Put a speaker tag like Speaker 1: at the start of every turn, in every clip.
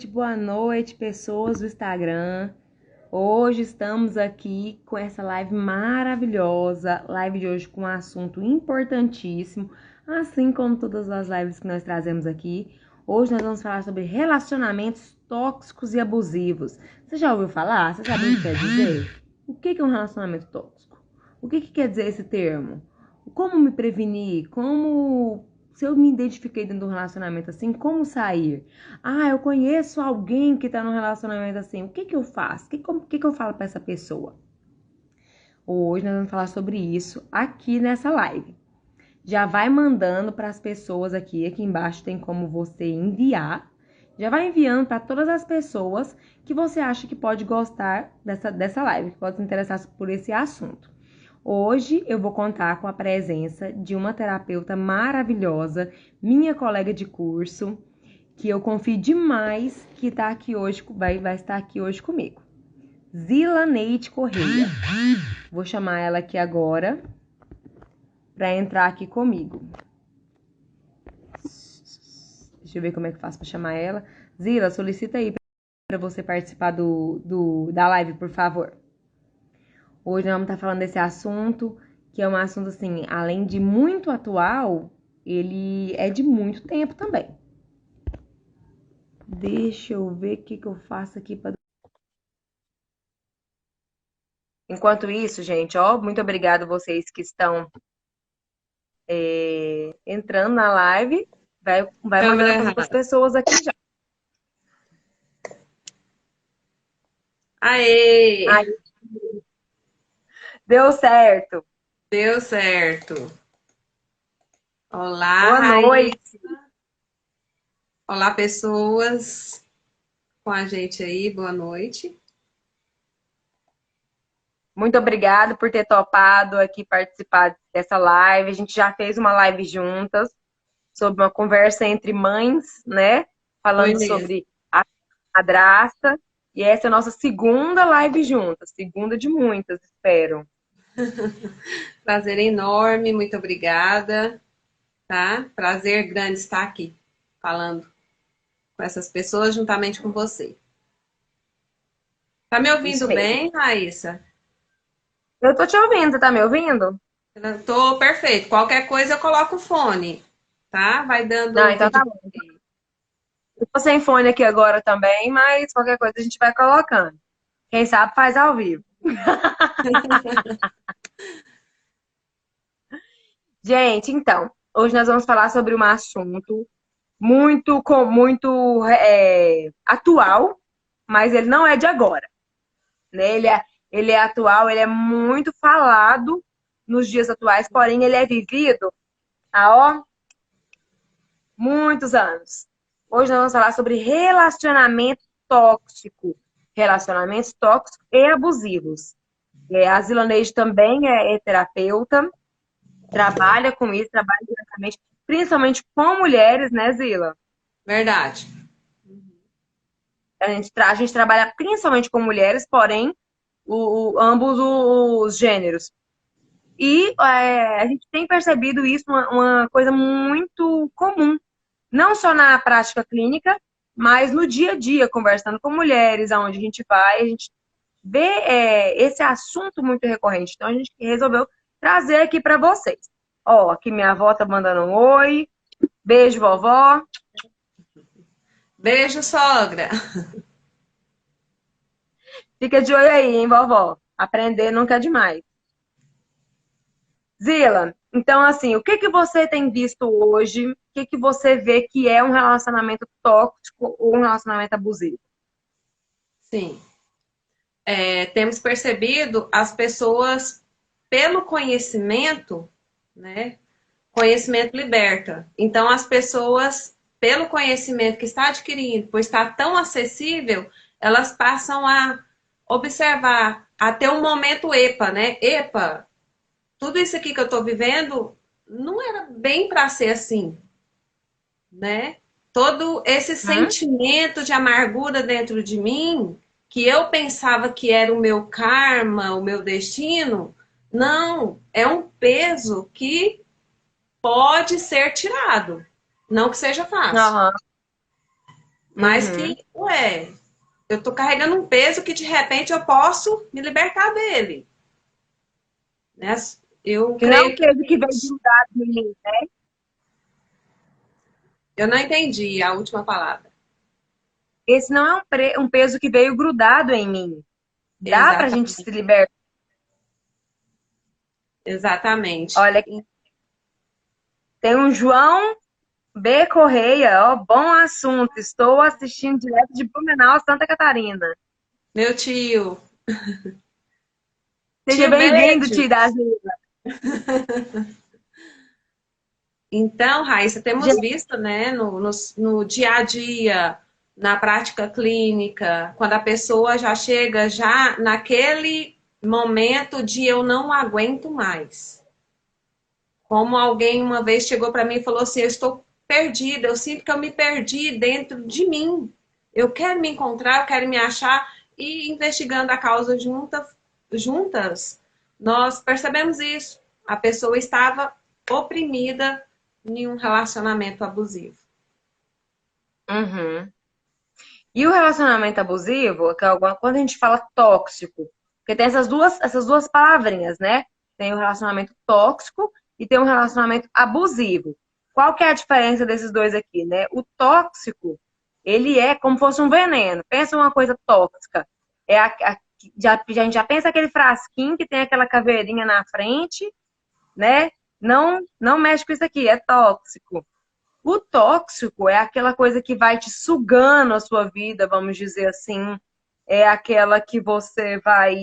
Speaker 1: boa noite, pessoas do Instagram. Hoje estamos aqui com essa live maravilhosa, live de hoje com um assunto importantíssimo, assim como todas as lives que nós trazemos aqui. Hoje nós vamos falar sobre relacionamentos tóxicos e abusivos. Você já ouviu falar? Você sabe o que quer dizer? O que é um relacionamento tóxico? O que quer dizer esse termo? Como me prevenir? Se eu me identifiquei dentro de um relacionamento assim, como sair? Ah, eu conheço alguém que tá num relacionamento assim. O que que eu faço? O que que eu falo pra essa pessoa? Hoje nós vamos falar sobre isso aqui nessa live. Já vai mandando para as pessoas aqui embaixo tem como você enviar. Já vai enviando para todas as pessoas que você acha que pode gostar dessa live, que pode se interessar por esse assunto. Hoje eu vou contar com a presença de uma terapeuta maravilhosa, minha colega de curso, que eu confio demais que tá aqui hoje, vai estar aqui hoje comigo. Zilaneide Correia. Vou chamar ela aqui agora para entrar aqui comigo. Deixa eu ver como é que eu faço para chamar ela. Zila, solicita aí para você participar da live, por favor. Hoje nós vamos estar falando desse assunto, que é um assunto, assim, além de muito atual, ele é de muito tempo também. Deixa eu ver o que eu faço aqui para... Enquanto isso, gente, ó, muito obrigado vocês que estão entrando na live. Vai
Speaker 2: Câmera
Speaker 1: mandando para as
Speaker 2: errada.
Speaker 1: pessoas aqui já.
Speaker 2: Aê!
Speaker 1: Aí, deu certo.
Speaker 2: Deu certo. Olá,
Speaker 1: Boa
Speaker 2: Raí.
Speaker 1: noite.
Speaker 2: Olá, pessoas com a gente aí. Boa noite.
Speaker 1: Muito obrigado por ter topado aqui participar dessa live. A gente já fez uma live juntas sobre uma conversa entre mães, né?
Speaker 2: Foi
Speaker 1: Falando
Speaker 2: mesmo.
Speaker 1: sobre a madrasta. E essa é a nossa segunda live juntas, segunda de muitas, espero.
Speaker 2: Prazer enorme, muito obrigada, tá? Prazer grande estar aqui falando com essas pessoas juntamente com você. Tá me
Speaker 1: Isso
Speaker 2: ouvindo
Speaker 1: mesmo.
Speaker 2: bem, Raíssa?
Speaker 1: Eu tô te ouvindo, tá me ouvindo?
Speaker 2: Eu tô perfeito. Qualquer coisa eu coloco o fone, tá? Vai
Speaker 1: Não,
Speaker 2: dando
Speaker 1: então tá
Speaker 2: feedback.
Speaker 1: bom. Eu tô sem fone aqui agora também, mas qualquer coisa a gente vai colocando. Quem sabe faz ao vivo. Gente, então, hoje nós vamos falar sobre um assunto muito atual, mas ele não é de agora, né? Ele é atual, ele é muito falado nos dias atuais, porém ele é vivido há muitos anos. Hoje nós vamos falar sobre relacionamentos tóxicos e abusivos. A Zilaneide também é terapeuta, trabalha com isso, trabalha diretamente, principalmente com mulheres, né, Zila?
Speaker 2: Verdade.
Speaker 1: A gente trabalha principalmente com mulheres, porém, ambos os gêneros. E a gente tem percebido isso uma coisa muito comum, não só na prática clínica, mas no dia a dia, conversando com mulheres, aonde a gente vai, a gente vê esse assunto muito recorrente. Então, a gente resolveu trazer aqui para vocês. Ó, aqui minha avó tá mandando um oi. Beijo, vovó.
Speaker 2: Beijo, sogra.
Speaker 1: Fica de olho aí, hein, vovó. Aprender nunca é demais. Zila, então, assim, o que que você tem visto hoje? O que que você vê que é um relacionamento tóxico ou um relacionamento abusivo?
Speaker 2: Sim. Temos percebido as pessoas, pelo conhecimento, né? Conhecimento liberta. Então, as pessoas, pelo conhecimento que está adquirindo, por estar tão acessível, elas passam a observar, a ter um momento EPA, né? EPA, tudo isso aqui que eu estou vivendo não era bem para ser assim, né? Todo esse
Speaker 1: Hum?
Speaker 2: sentimento de amargura dentro de mim, que eu pensava que era o meu karma, o meu destino, não, é um peso que pode ser tirado. Não que seja fácil.
Speaker 1: Aham.
Speaker 2: Mas que,
Speaker 1: Uhum.
Speaker 2: ué, eu tô carregando um peso que de repente eu posso me libertar dele, né? Eu
Speaker 1: Que não é um
Speaker 2: creio que
Speaker 1: peso que vem grudado em mim.
Speaker 2: eu não entendi a última palavra.
Speaker 1: Esse não é um peso que veio grudado em mim. Dá pra gente se
Speaker 2: Exatamente.
Speaker 1: libertar.
Speaker 2: Exatamente.
Speaker 1: Olha, tem um João B. Correia, ó, bom assunto. Estou assistindo direto de Blumenau, Santa Catarina.
Speaker 2: Meu tio,
Speaker 1: Seja
Speaker 2: tio
Speaker 1: bem-vindo,
Speaker 2: Beijo.
Speaker 1: tio da Ajuda.
Speaker 2: Então, Raíssa, temos
Speaker 1: Gente,
Speaker 2: visto, né, no dia a dia, na prática clínica, quando a pessoa já chega já naquele momento de eu não aguento mais. Como alguém uma vez chegou para mim e falou assim: eu estou perdida, eu sinto que eu me perdi dentro de mim. Eu quero me encontrar, eu quero me achar. E investigando a causa juntas, nós percebemos isso. A pessoa estava oprimida em um relacionamento abusivo.
Speaker 1: uhum. E o relacionamento abusivo, que é quando a gente fala tóxico, porque tem essas duas palavrinhas, né? Tem o relacionamento tóxico e tem o relacionamento abusivo. Qual que é a diferença desses dois aqui, né? O tóxico, ele é como se fosse um veneno. Pensa uma coisa tóxica. A gente já pensa aquele frasquinho que tem aquela caveirinha na frente, né? Não, não mexe com isso aqui, é tóxico. O tóxico é aquela coisa que vai te sugando a sua vida, vamos dizer assim. É aquela que você vai.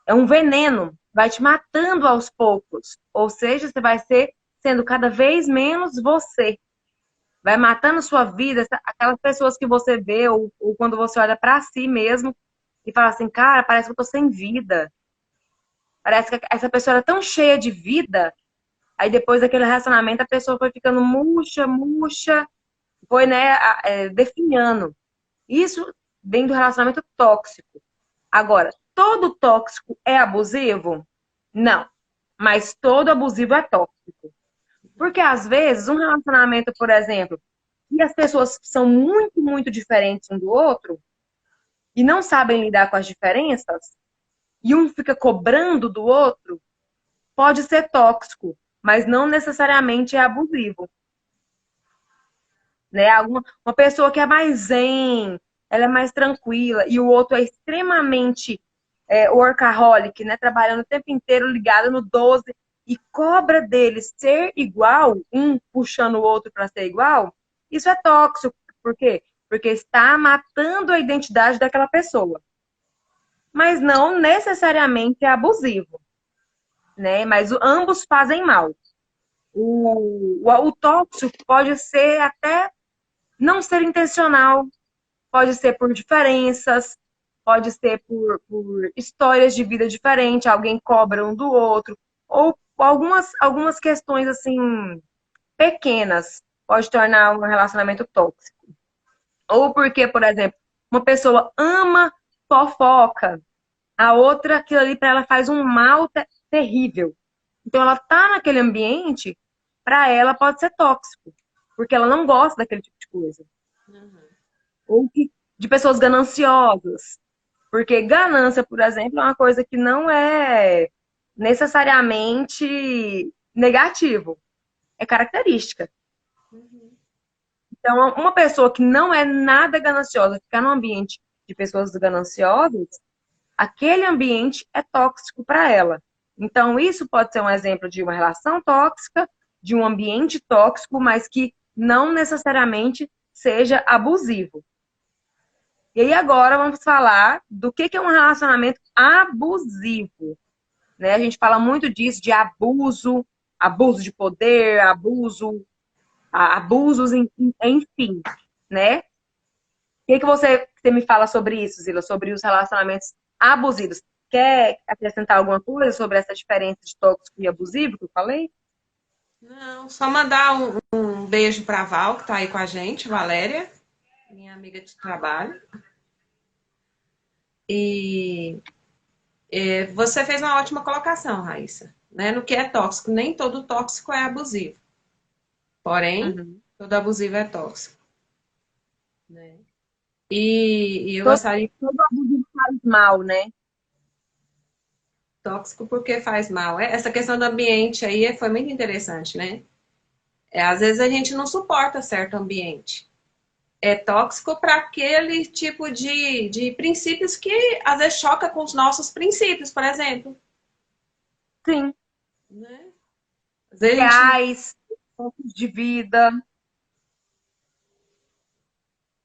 Speaker 1: É um veneno, vai te matando aos poucos. Ou seja, você vai ser sendo cada vez menos você. Vai matando sua vida, aquelas pessoas que você vê, ou quando você olha para si mesmo e fala assim, cara, parece que eu tô sem vida. Parece que essa pessoa era tão cheia de vida. Aí depois daquele relacionamento a pessoa foi ficando murcha, murcha, foi, né, definhando. Isso vem do relacionamento tóxico. Agora, todo tóxico é abusivo? Não. Mas todo abusivo é tóxico. Porque às vezes um relacionamento, por exemplo, e as pessoas são muito, muito diferentes um do outro e não sabem lidar com as diferenças, e um fica cobrando do outro, pode ser tóxico, mas não necessariamente é abusivo. Né? Uma pessoa que é mais zen, ela é mais tranquila, e o outro é extremamente workaholic, né? Trabalhando o tempo inteiro ligado no 12 e cobra dele ser igual, um puxando o outro para ser igual, isso é tóxico. Por quê? Porque está matando a identidade daquela pessoa. Mas não necessariamente é abusivo, né? Mas ambos fazem mal. O tóxico pode ser até não ser intencional, pode ser por diferenças, pode ser por histórias de vida diferentes, alguém cobra um do outro, ou algumas questões assim pequenas pode tornar um relacionamento tóxico. Ou porque, por exemplo, uma pessoa ama fofoca, a outra, aquilo ali para ela faz um mal terrível. Então ela tá naquele ambiente, para ela pode ser tóxico, porque ela não gosta daquele tipo de coisa. Ou de pessoas gananciosas. Porque ganância, por exemplo, é uma coisa que não é necessariamente negativo, é característica. Então, uma pessoa que não é nada gananciosa, ficar num ambiente de pessoas gananciosas, aquele ambiente é tóxico para ela. Então, isso pode ser um exemplo de uma relação tóxica, de um ambiente tóxico, mas que não necessariamente seja abusivo. E aí agora vamos falar do que é um relacionamento abusivo, né? A gente fala muito disso, de abuso, abuso de poder, abusos, enfim, né? O que você me fala sobre isso, Zila? Sobre os relacionamentos abusivos? Quer acrescentar alguma coisa sobre essa diferença de tóxico e abusivo que eu falei?
Speaker 2: Não, só mandar um beijo para a Val, que está aí com a gente, Valéria, minha amiga de trabalho. E você fez uma ótima colocação, Raíssa. Né? No que é tóxico, nem todo tóxico é abusivo. Porém,
Speaker 1: Uhum.
Speaker 2: todo abusivo é tóxico. né? E eu
Speaker 1: Todo,
Speaker 2: gostaria
Speaker 1: todo abuso faz mal, né?
Speaker 2: tóxico porque faz mal. Essa questão do ambiente aí foi muito interessante, né? Às vezes a gente não suporta certo ambiente. É tóxico para aquele tipo de princípios que às vezes choca com os nossos princípios, por exemplo.
Speaker 1: Sim.
Speaker 2: Né? Às vezes a gente
Speaker 1: Reais, pontos de vida.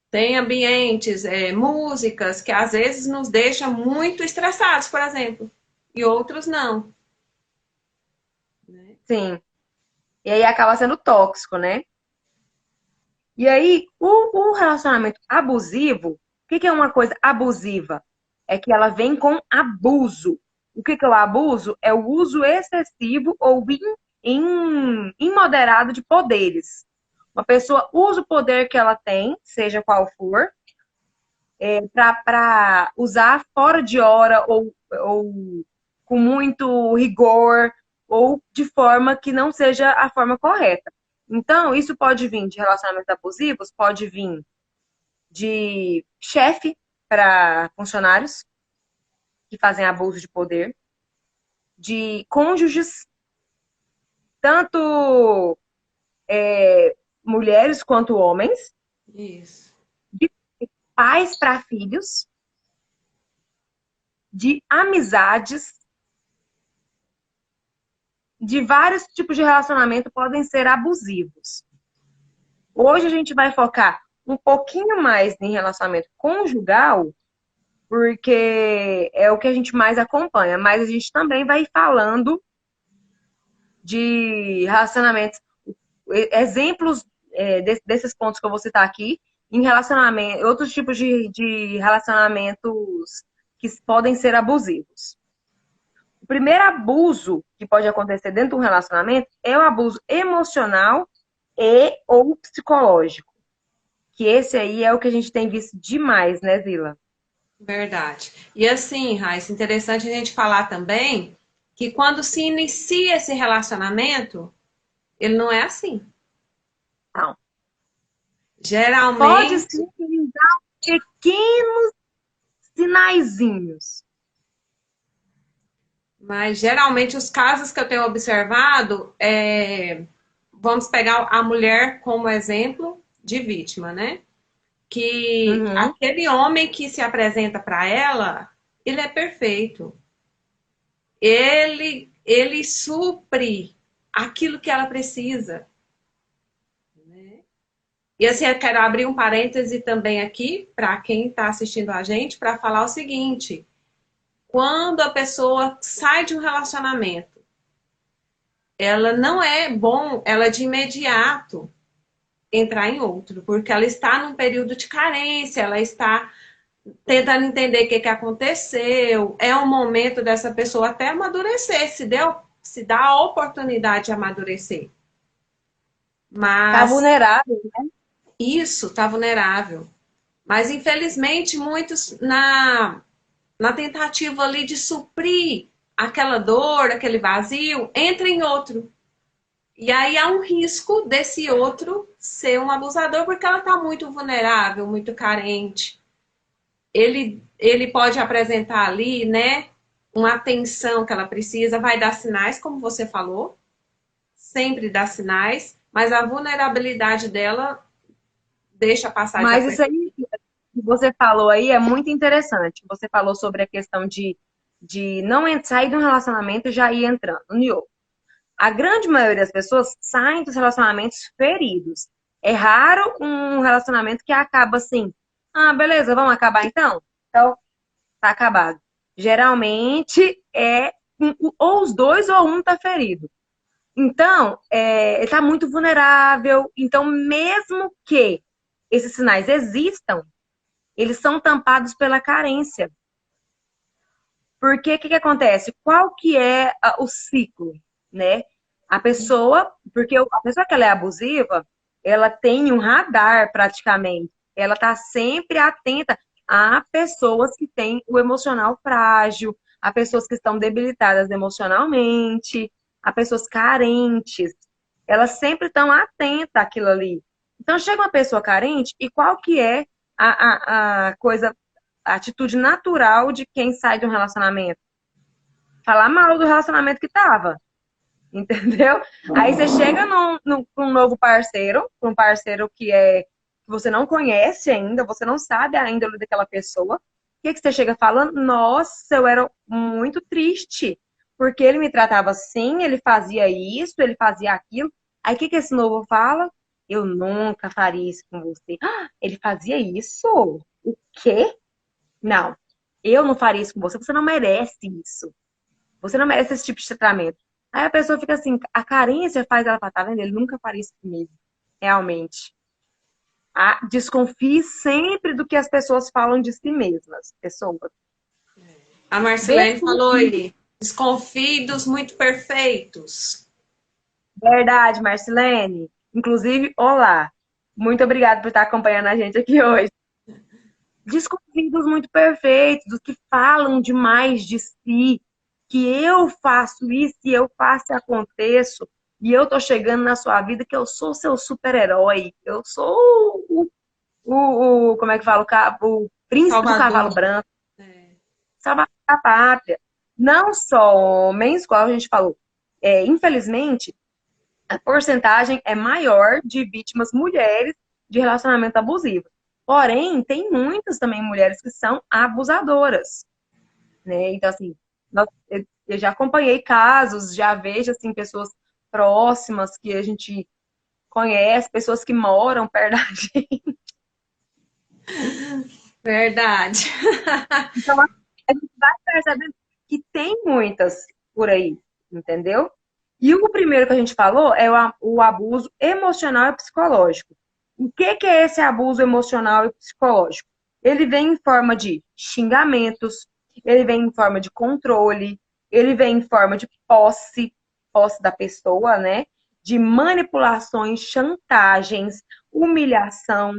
Speaker 2: tem ambientes, músicas que às vezes nos deixam muito estressados, por exemplo, e outros não. Né?
Speaker 1: Sim. E aí acaba sendo tóxico, né? E aí, o relacionamento abusivo, o que é uma coisa abusiva? É que ela vem com abuso. O que é o abuso? É o uso excessivo ou imoderado de poderes. Uma pessoa usa o poder que ela tem, seja qual for, para usar fora de hora ou com muito rigor ou de forma que não seja a forma correta. Então, isso pode vir de relacionamentos abusivos, pode vir de chefe para funcionários que fazem abuso de poder, de cônjuges, tanto mulheres quanto homens,
Speaker 2: Isso.
Speaker 1: de pais para filhos, de amizades, de vários tipos de relacionamento podem ser abusivos. Hoje a gente vai focar um pouquinho mais em relacionamento conjugal, porque é o que a gente mais acompanha, mas a gente também vai falando de relacionamentos, exemplos desses pontos que eu vou citar aqui, em relacionamento, outros tipos de relacionamentos que podem ser abusivos. O primeiro abuso que pode acontecer dentro de um relacionamento é o abuso emocional e ou psicológico. Que esse aí é o que a gente tem visto demais, né, Zila?
Speaker 2: Verdade. E assim, Raíssa, interessante a gente falar também que quando se inicia esse relacionamento, ele não é assim.
Speaker 1: Não. Pode
Speaker 2: Geralmente,
Speaker 1: sinalizar pequenos sinaizinhos.
Speaker 2: mas geralmente os casos que eu tenho observado vamos pegar a mulher como exemplo de vítima, né? Que
Speaker 1: Uhum.
Speaker 2: aquele homem que se apresenta para ela, ele é perfeito. Ele supre aquilo que ela precisa. E assim, eu quero abrir um parêntese também aqui para quem está assistindo a gente para falar o seguinte: quando a pessoa sai de um relacionamento, ela não é bom ela de imediato entrar em outro, porque ela está num período de carência, ela está tentando entender o que aconteceu, é um momento dessa pessoa até amadurecer, se dá a oportunidade de amadurecer.
Speaker 1: Tá
Speaker 2: Mas
Speaker 1: vulnerável.
Speaker 2: isso está vulnerável. Mas infelizmente muitos na tentativa ali de suprir aquela dor, aquele vazio, entra em outro. E aí há um risco desse outro ser um abusador porque ela está muito vulnerável, muito carente. Ele pode apresentar ali, né, uma atenção que ela precisa, vai dar sinais, como você falou, sempre dá sinais, mas a vulnerabilidade dela deixa passar
Speaker 1: Mas isso
Speaker 2: desapercebido.
Speaker 1: aí que você falou aí é muito interessante. Você falou sobre a questão de não sair de um relacionamento e já ir entrando no outro. A grande maioria das pessoas saem dos relacionamentos feridos. É raro um relacionamento que acaba assim. Ah, beleza, vamos acabar então? Então, tá acabado. Geralmente é ou os dois ou um tá ferido. Então, está muito vulnerável. Então, mesmo que esses sinais existam, eles são tampados pela carência. Porque o que acontece? Qual que é o ciclo, né? A pessoa, porque a pessoa que ela é abusiva, ela tem um radar praticamente. Ela está sempre atenta a pessoas que têm o emocional frágil, a pessoas que estão debilitadas emocionalmente, a pessoas carentes. Elas sempre estão atentas àquilo ali. Então chega uma pessoa carente e qual que é a coisa, a atitude natural de quem sai de um relacionamento? Falar mal do relacionamento que tava, entendeu? Aí você chega pra um novo parceiro, pra um parceiro que você não conhece ainda, você não sabe a índole daquela pessoa. O que você chega falando? Nossa, eu era muito triste, porque ele me tratava assim, ele fazia isso, ele fazia aquilo. Aí o que esse novo fala? Eu nunca faria isso com você. Ah, ele fazia isso? O quê? Não, eu não faria isso com você, você não merece isso. Você não merece esse tipo de tratamento. Aí a pessoa fica assim, a carência faz ela falar, tá vendo? Ele nunca faria isso comigo. Realmente. Ah, desconfie sempre do que as pessoas falam de si mesmas. Pessoas.
Speaker 2: A Marcelene falou
Speaker 1: Desconfie.
Speaker 2: aí, desconfie dos muito perfeitos.
Speaker 1: Verdade, Marcelene. Inclusive, olá. Muito obrigada por estar acompanhando a gente aqui hoje. Desconfie dos muito perfeitos, dos que falam demais de si, que eu faço isso e eu faço e aconteço, e eu tô chegando na sua vida que eu sou seu super-herói, eu sou como é que fala, o príncipe do cavalo
Speaker 2: Salvador.
Speaker 1: branco,
Speaker 2: É.
Speaker 1: salvador da pátria. Não só homens, como a gente falou, infelizmente, a porcentagem é maior de vítimas mulheres de relacionamento abusivo. Porém, tem muitas também mulheres que são abusadoras, né? Então, assim, eu já acompanhei casos, já vejo, assim, pessoas próximas que a gente conhece, pessoas que moram perto da gente.
Speaker 2: Verdade.
Speaker 1: Então, a gente vai percebendo que tem muitas por aí, entendeu? E o primeiro que a gente falou é o abuso emocional e psicológico. O que é esse abuso emocional e psicológico? Ele vem em forma de xingamentos, ele vem em forma de controle, ele vem em forma de posse da pessoa, né? De manipulações, chantagens, humilhação.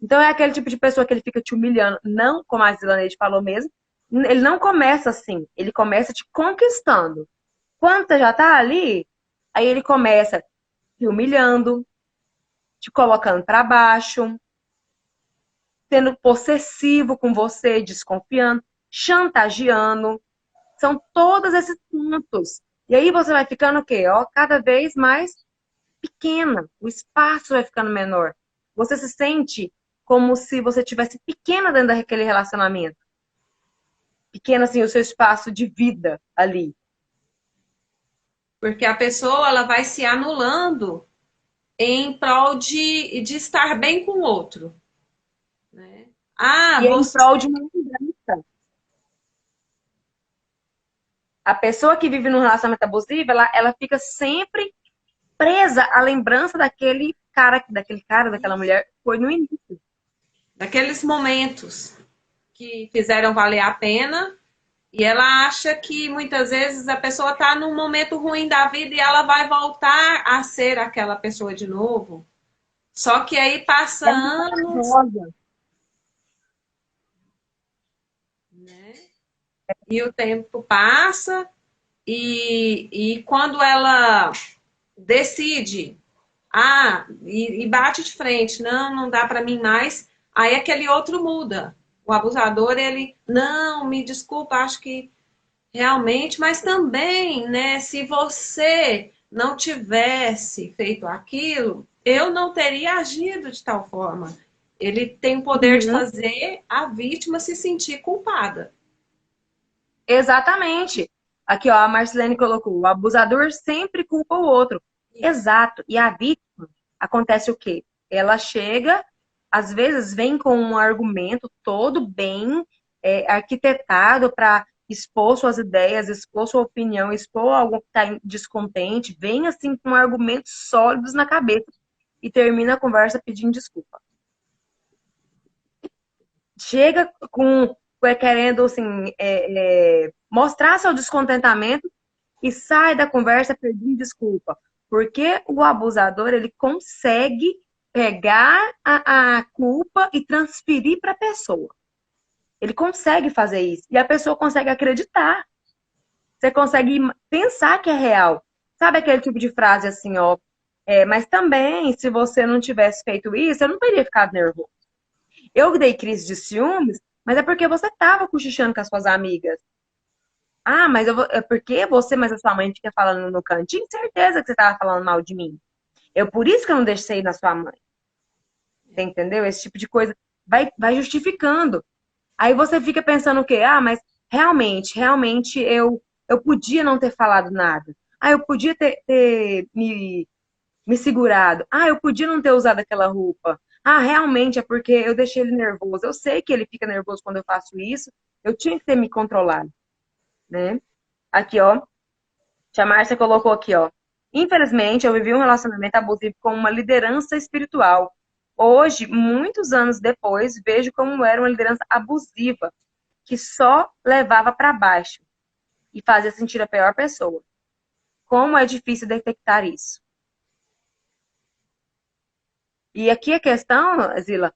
Speaker 1: Então é aquele tipo de pessoa que ele fica te humilhando, não como a Zilaneide falou mesmo, ele não começa assim, ele começa te conquistando. Quando você já tá ali, aí ele começa te humilhando, te colocando para baixo, sendo possessivo com você, desconfiando, chantageando. São todos esses pontos. E aí você vai ficando o quê? Ó, cada vez mais pequena, o espaço vai ficando menor. Você se sente como se você tivesse pequena dentro daquele relacionamento. Pequena, assim, o seu espaço de vida ali.
Speaker 2: Porque a pessoa ela vai se anulando em prol de estar bem com o outro. Né? Ah,
Speaker 1: E é em
Speaker 2: você.
Speaker 1: prol de uma lembrança. A pessoa que vive num relacionamento abusivo, ela fica sempre presa à lembrança daquela mulher que foi no início.
Speaker 2: Daqueles momentos que fizeram valer a pena. E ela acha que muitas vezes a pessoa está num momento ruim da vida e ela vai voltar a ser aquela pessoa de novo. Só que aí passa
Speaker 1: É muito
Speaker 2: anos,
Speaker 1: corajosa.
Speaker 2: né? E o tempo passa e quando ela decide, e bate de frente, não, não dá para mim mais, aí aquele outro muda. O abusador, ele, não, me desculpa, acho que realmente, mas também, né, se você não tivesse feito aquilo, eu não teria agido de tal forma. Ele tem o poder de
Speaker 1: Uhum.
Speaker 2: fazer a vítima se sentir culpada.
Speaker 1: Exatamente. Aqui, ó, a Marcelene colocou: o abusador sempre culpa o outro.
Speaker 2: Isso.
Speaker 1: Exato. E a vítima, acontece o quê? Ela chega, às vezes vem com um argumento todo bem arquitetado para expor suas ideias, expor sua opinião, expor algo que está descontente, vem assim com argumentos sólidos na cabeça e termina a conversa pedindo desculpa. Chega querendo assim, mostrar seu descontentamento e sai da conversa pedindo desculpa. Porque o abusador, ele consegue pegar a culpa e transferir para a pessoa. Ele consegue fazer isso. E a pessoa consegue acreditar. Você consegue pensar que é real. Sabe aquele tipo de frase assim, ó? Mas também, se você não tivesse feito isso, eu não teria ficado nervoso. Eu dei crise de ciúmes, mas é porque você tava cochichando com as suas amigas. Ah, mas é porque você, mas a sua mãe fica falando no cantinho, certeza que você tava falando mal de mim. Eu por isso que eu não deixei na sua mãe. Você entendeu? Esse tipo de coisa vai justificando. Aí você fica pensando o quê? Ah, mas realmente eu podia não ter falado nada. Ah, eu podia ter me segurado. Ah, eu podia não ter usado aquela roupa. Ah, realmente é porque eu deixei ele nervoso. Eu sei que ele fica nervoso quando eu faço isso. Eu tinha que ter me controlado, né? Aqui, ó. Tia Márcia colocou aqui, ó. Infelizmente, eu vivi um relacionamento abusivo com uma liderança espiritual. Hoje, muitos anos depois, vejo como era uma liderança abusiva, que só levava para baixo e fazia sentir a pior pessoa. Como é difícil detectar isso. E aqui a questão, Zila,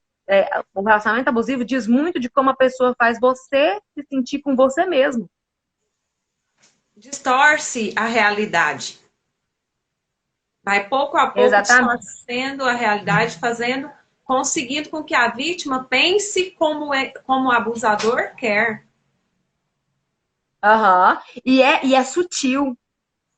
Speaker 1: o relacionamento abusivo diz muito de como a pessoa faz você se sentir com você mesmo.
Speaker 2: Distorce a realidade. Vai pouco a pouco
Speaker 1: Exatamente.
Speaker 2: distorcendo a realidade, conseguindo com que a vítima pense como o abusador quer.
Speaker 1: Uhum. E é sutil,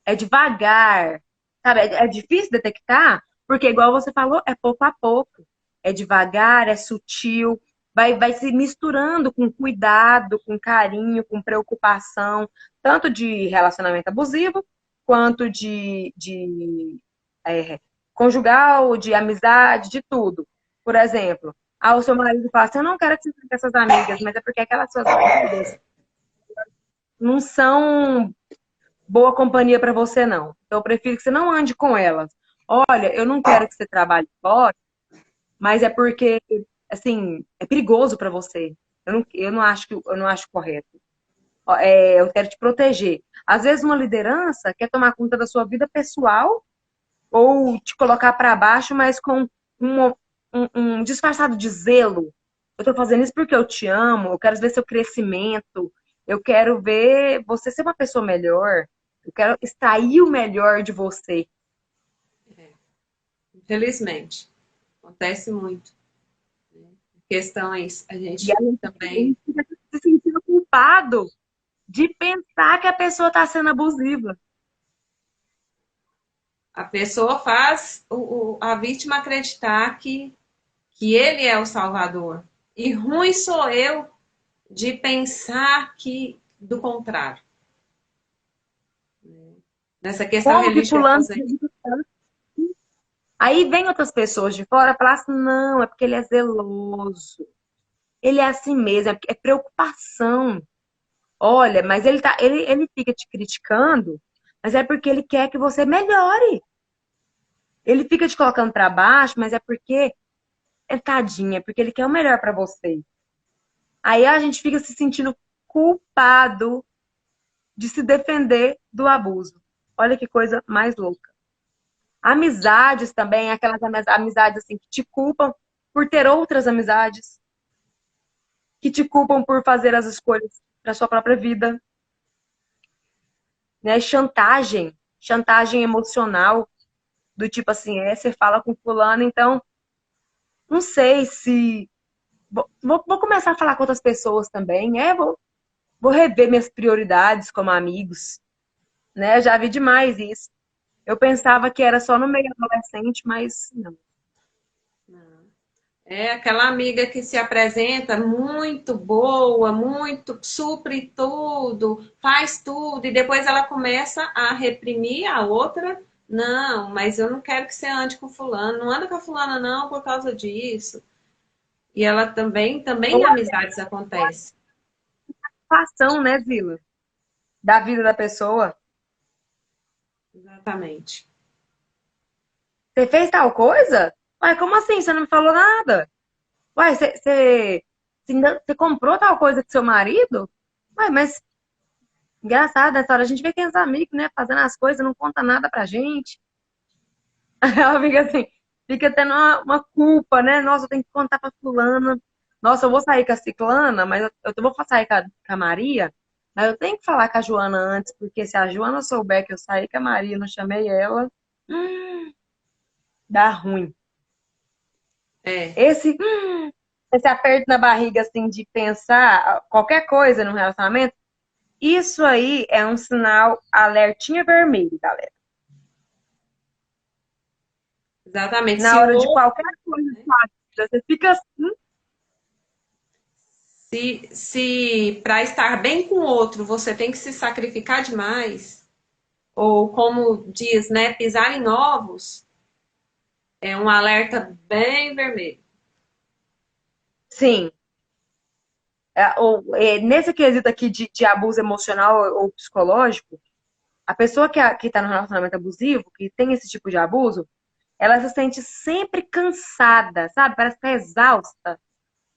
Speaker 1: é devagar, sabe? É difícil detectar, porque igual você falou, é pouco a pouco. É devagar, é sutil, vai se misturando com cuidado, com carinho, com preocupação, tanto de relacionamento abusivo, quanto de conjugal, de amizade, de tudo. Por exemplo, o seu marido fala assim, eu não quero que você fique com essas amigas, mas é porque aquelas suas amigas não são boa companhia para você, não. Então, eu prefiro que você não ande com elas. Olha, eu não quero que você trabalhe fora, mas é porque, assim, é perigoso para você. Eu não acho correto. Eu quero te proteger. Às vezes, uma liderança quer tomar conta da sua vida pessoal ou te colocar para baixo, mas com um, um disfarçado de zelo. Eu tô fazendo isso porque eu te amo, eu quero ver seu crescimento, eu quero ver você ser uma pessoa melhor, eu quero extrair o melhor de você.
Speaker 2: Infelizmente. Acontece muito. Questões, a
Speaker 1: E a
Speaker 2: gente também.
Speaker 1: gente fica se sentindo culpado de pensar que a pessoa está sendo abusiva.
Speaker 2: A pessoa faz a vítima acreditar que ele é o salvador. E ruim sou eu de pensar que do contrário. Nessa questão
Speaker 1: Como que fulano
Speaker 2: religiosa.
Speaker 1: acredita tanto? Aí vem outras pessoas de fora e falam assim, não, é porque ele é zeloso. Ele é assim mesmo, é preocupação. Olha, mas ele fica te criticando, mas é porque ele quer que você melhore. Ele fica te colocando para baixo, mas é porque é tadinha, é porque ele quer o melhor para você. Aí a gente fica se sentindo culpado de se defender do abuso. Olha que coisa mais louca. Amizades também, aquelas amizades assim que te culpam por ter outras amizades, que te culpam por fazer as escolhas para sua própria vida, né? Chantagem emocional, do tipo assim, você fala com fulano, então não sei se vou começar a falar com outras pessoas também, vou rever minhas prioridades como amigos, né? Eu já vi demais isso. Eu pensava que era só no meio adolescente, mas não.
Speaker 2: É aquela amiga que se apresenta muito boa, muito supre tudo, faz tudo, e depois ela começa a reprimir a outra. Não, mas eu não quero que você ande com fulano, não anda com a fulana não por causa disso. E ela também
Speaker 1: Ou
Speaker 2: em
Speaker 1: a
Speaker 2: amizades acontece.
Speaker 1: participação, né, Zila? Da vida da pessoa.
Speaker 2: Exatamente.
Speaker 1: Você fez tal coisa? Ué, como assim? Você não me falou nada? Ué, você comprou tal coisa com seu marido? Ué, mas engraçado, essa hora a gente vê quem é os amigos, né? Fazendo as coisas, não conta nada pra gente. Ela fica assim, fica tendo uma culpa, né? Nossa, eu tenho que contar pra fulana. Nossa, eu vou sair com a ciclana, mas eu vou sair com a Maria, mas eu tenho que falar com a Joana antes, porque se a Joana souber que eu saí com a Maria, e não chamei ela, dá ruim.
Speaker 2: É,
Speaker 1: Esse, esse aperto na barriga, assim, de pensar qualquer coisa no relacionamento, isso aí é um sinal alertinha vermelho, galera.
Speaker 2: Exatamente.
Speaker 1: Na hora de qualquer coisa, você fica assim.
Speaker 2: Se para estar bem com o outro você tem que se sacrificar demais, ou como diz, né, pisar em ovos, é um alerta bem vermelho.
Speaker 1: Sim. Nesse quesito aqui de abuso emocional ou psicológico, a pessoa que tá no relacionamento abusivo, que tem esse tipo de abuso, ela se sente sempre cansada, sabe? Parece que tá exausta.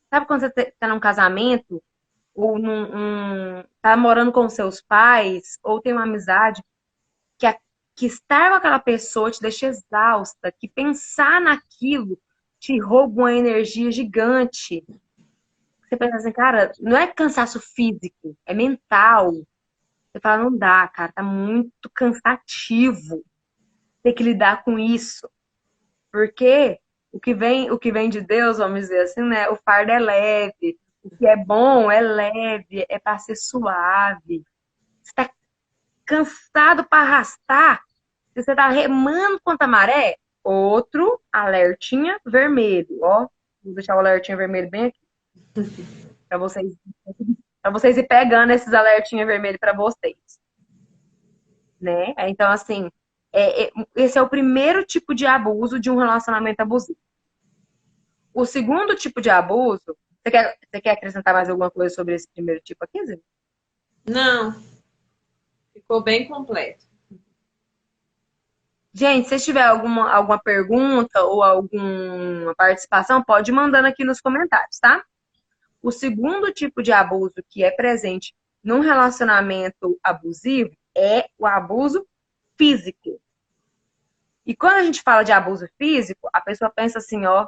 Speaker 1: Sabe quando você tá num casamento, ou tá morando com seus pais, ou tem uma amizade, que, que estar com aquela pessoa te deixa exausta, que pensar naquilo te rouba uma energia gigante. Você pensa assim, cara, não é cansaço físico, é mental. Você fala, não dá, cara, tá muito cansativo ter que lidar com isso. Porque o que vem de Deus, vamos dizer assim, né? O fardo é leve. O que é bom é leve, é para ser suave. Você tá cansado para arrastar, se você tá remando contra a maré, outro alertinha vermelho, ó. Vou deixar o alertinha vermelho bem aqui para vocês, para vocês ir pegando esses alertinha vermelho para vocês, né? Então assim, esse é o primeiro tipo de abuso de um relacionamento abusivo. O segundo tipo de abuso, você quer acrescentar mais alguma coisa sobre esse primeiro tipo aqui, Zé?
Speaker 2: Não, ficou bem completo.
Speaker 1: Gente, se tiver alguma pergunta ou alguma participação, pode ir mandando aqui nos comentários, tá? O segundo tipo de abuso que é presente num relacionamento abusivo é o abuso físico. E quando a gente fala de abuso físico, a pessoa pensa assim, ó,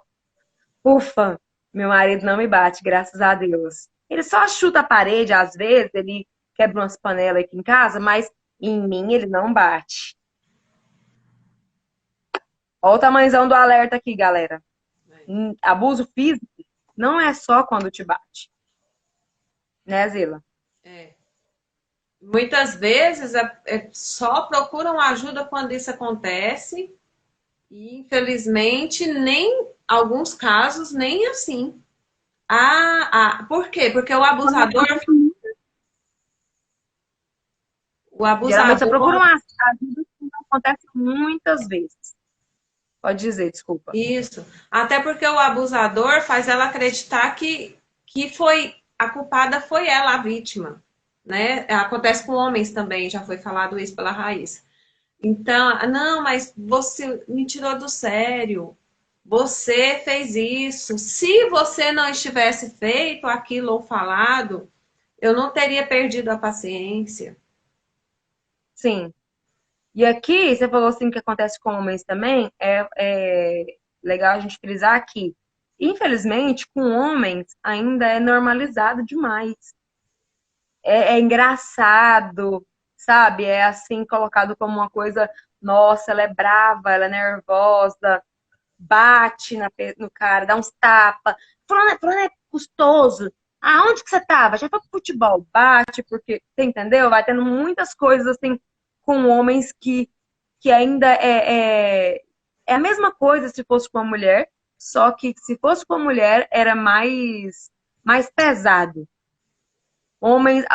Speaker 1: ufa, meu marido não me bate, graças a Deus. Ele só chuta a parede, às vezes, ele quebra umas panelas aqui em casa, mas em mim ele não bate. Olha o tamanhozão do alerta aqui, galera. Abuso físico não é só quando te bate, né, Zila?
Speaker 2: É. Muitas vezes só procuram ajuda quando isso acontece e, infelizmente, nem alguns casos nem assim. Por quê? Porque o
Speaker 1: Geralmente você procura
Speaker 2: abusador,
Speaker 1: uma ajuda que não acontece muitas vezes. Pode dizer, desculpa.
Speaker 2: isso. Até porque o abusador faz ela acreditar que foi a culpada foi ela, a vítima, né? Acontece com homens também, já foi falado isso pela Raíssa. Então, não, mas você me tirou do sério. Você fez isso. Se você não estivesse feito aquilo ou falado, eu não teria perdido a paciência.
Speaker 1: Sim. E aqui, você falou assim que acontece com homens também, é legal a gente frisar aqui. Infelizmente, com homens ainda é normalizado demais. É engraçado, sabe? É assim, colocado como uma coisa, nossa, ela é brava, ela é nervosa, bate no cara, dá uns tapas. Fulano é custoso. Aonde que você tava? Já foi pro futebol. Bate, porque, você entendeu? Vai tendo muitas coisas assim com homens que ainda é a mesma coisa se fosse com uma mulher, só que se fosse com uma mulher era mais pesado. Homens,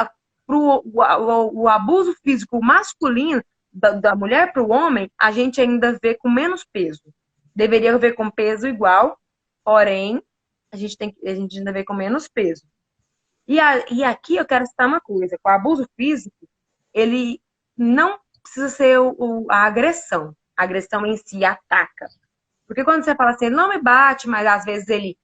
Speaker 1: o abuso físico masculino da mulher para o homem, a gente ainda vê com menos peso. Deveria ver com peso igual, porém, a gente ainda vê com menos peso. E aqui eu quero citar uma coisa: com o abuso físico, ele não precisa ser a agressão. A agressão em si ataca. Porque quando você fala assim, ele não me bate, mas às vezes ele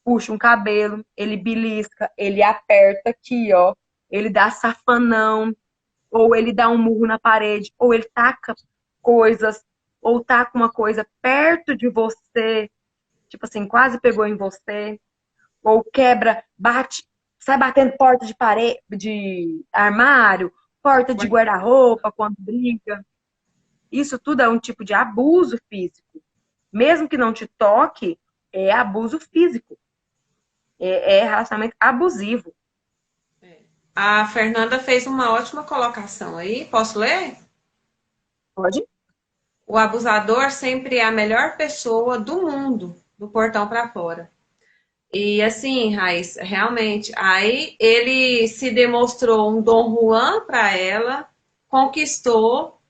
Speaker 1: puxa um cabelo, ele belisca, ele aperta aqui, ó, ele dá safanão, ou ele dá um murro na parede, ou ele taca coisas, ou taca uma coisa perto de você, tipo assim, quase pegou em você, ou quebra, bate, sai batendo porta de parede, de armário, porta de guarda-roupa quando briga. Isso tudo é um tipo de abuso físico. Mesmo que não te toque, é abuso físico. É relacionamento abusivo.
Speaker 2: A Fernanda fez uma ótima colocação aí. Posso ler?
Speaker 1: Pode?
Speaker 2: O abusador sempre é a melhor pessoa do mundo, do portão para fora. E assim, Raíssa, realmente, aí ele se demonstrou um Dom Juan para ela, conquistou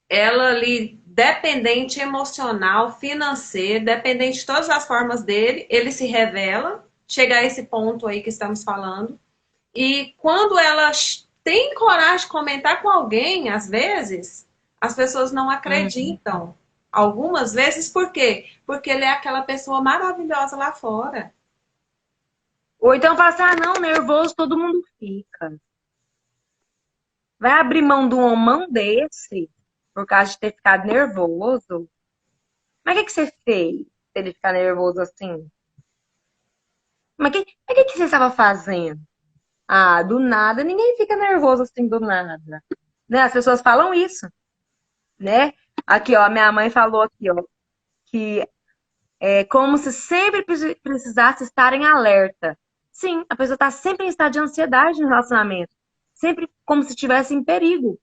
Speaker 2: ela ali dependente emocional, financeiro, dependente de todas as formas dele, ele se revela, chega a esse ponto aí que estamos falando. E quando ela tem coragem de comentar com alguém, às vezes, as pessoas não
Speaker 1: Uhum.
Speaker 2: acreditam. Algumas vezes, por quê? Porque ele é aquela pessoa maravilhosa lá fora.
Speaker 1: Ou então fala assim, ah, não, nervoso todo mundo fica. Vai abrir mão de um homão desse por causa de ter ficado nervoso? Mas o que você fez pra ele ficar nervoso assim? Mas o que você estava fazendo? Ah, do nada, ninguém fica nervoso assim do nada. Né? As pessoas falam isso, né? Aqui, ó, minha mãe falou aqui, ó, que é como se sempre precisasse estar em alerta. Sim, a pessoa está sempre em estado de ansiedade no relacionamento. Sempre como se estivesse em perigo,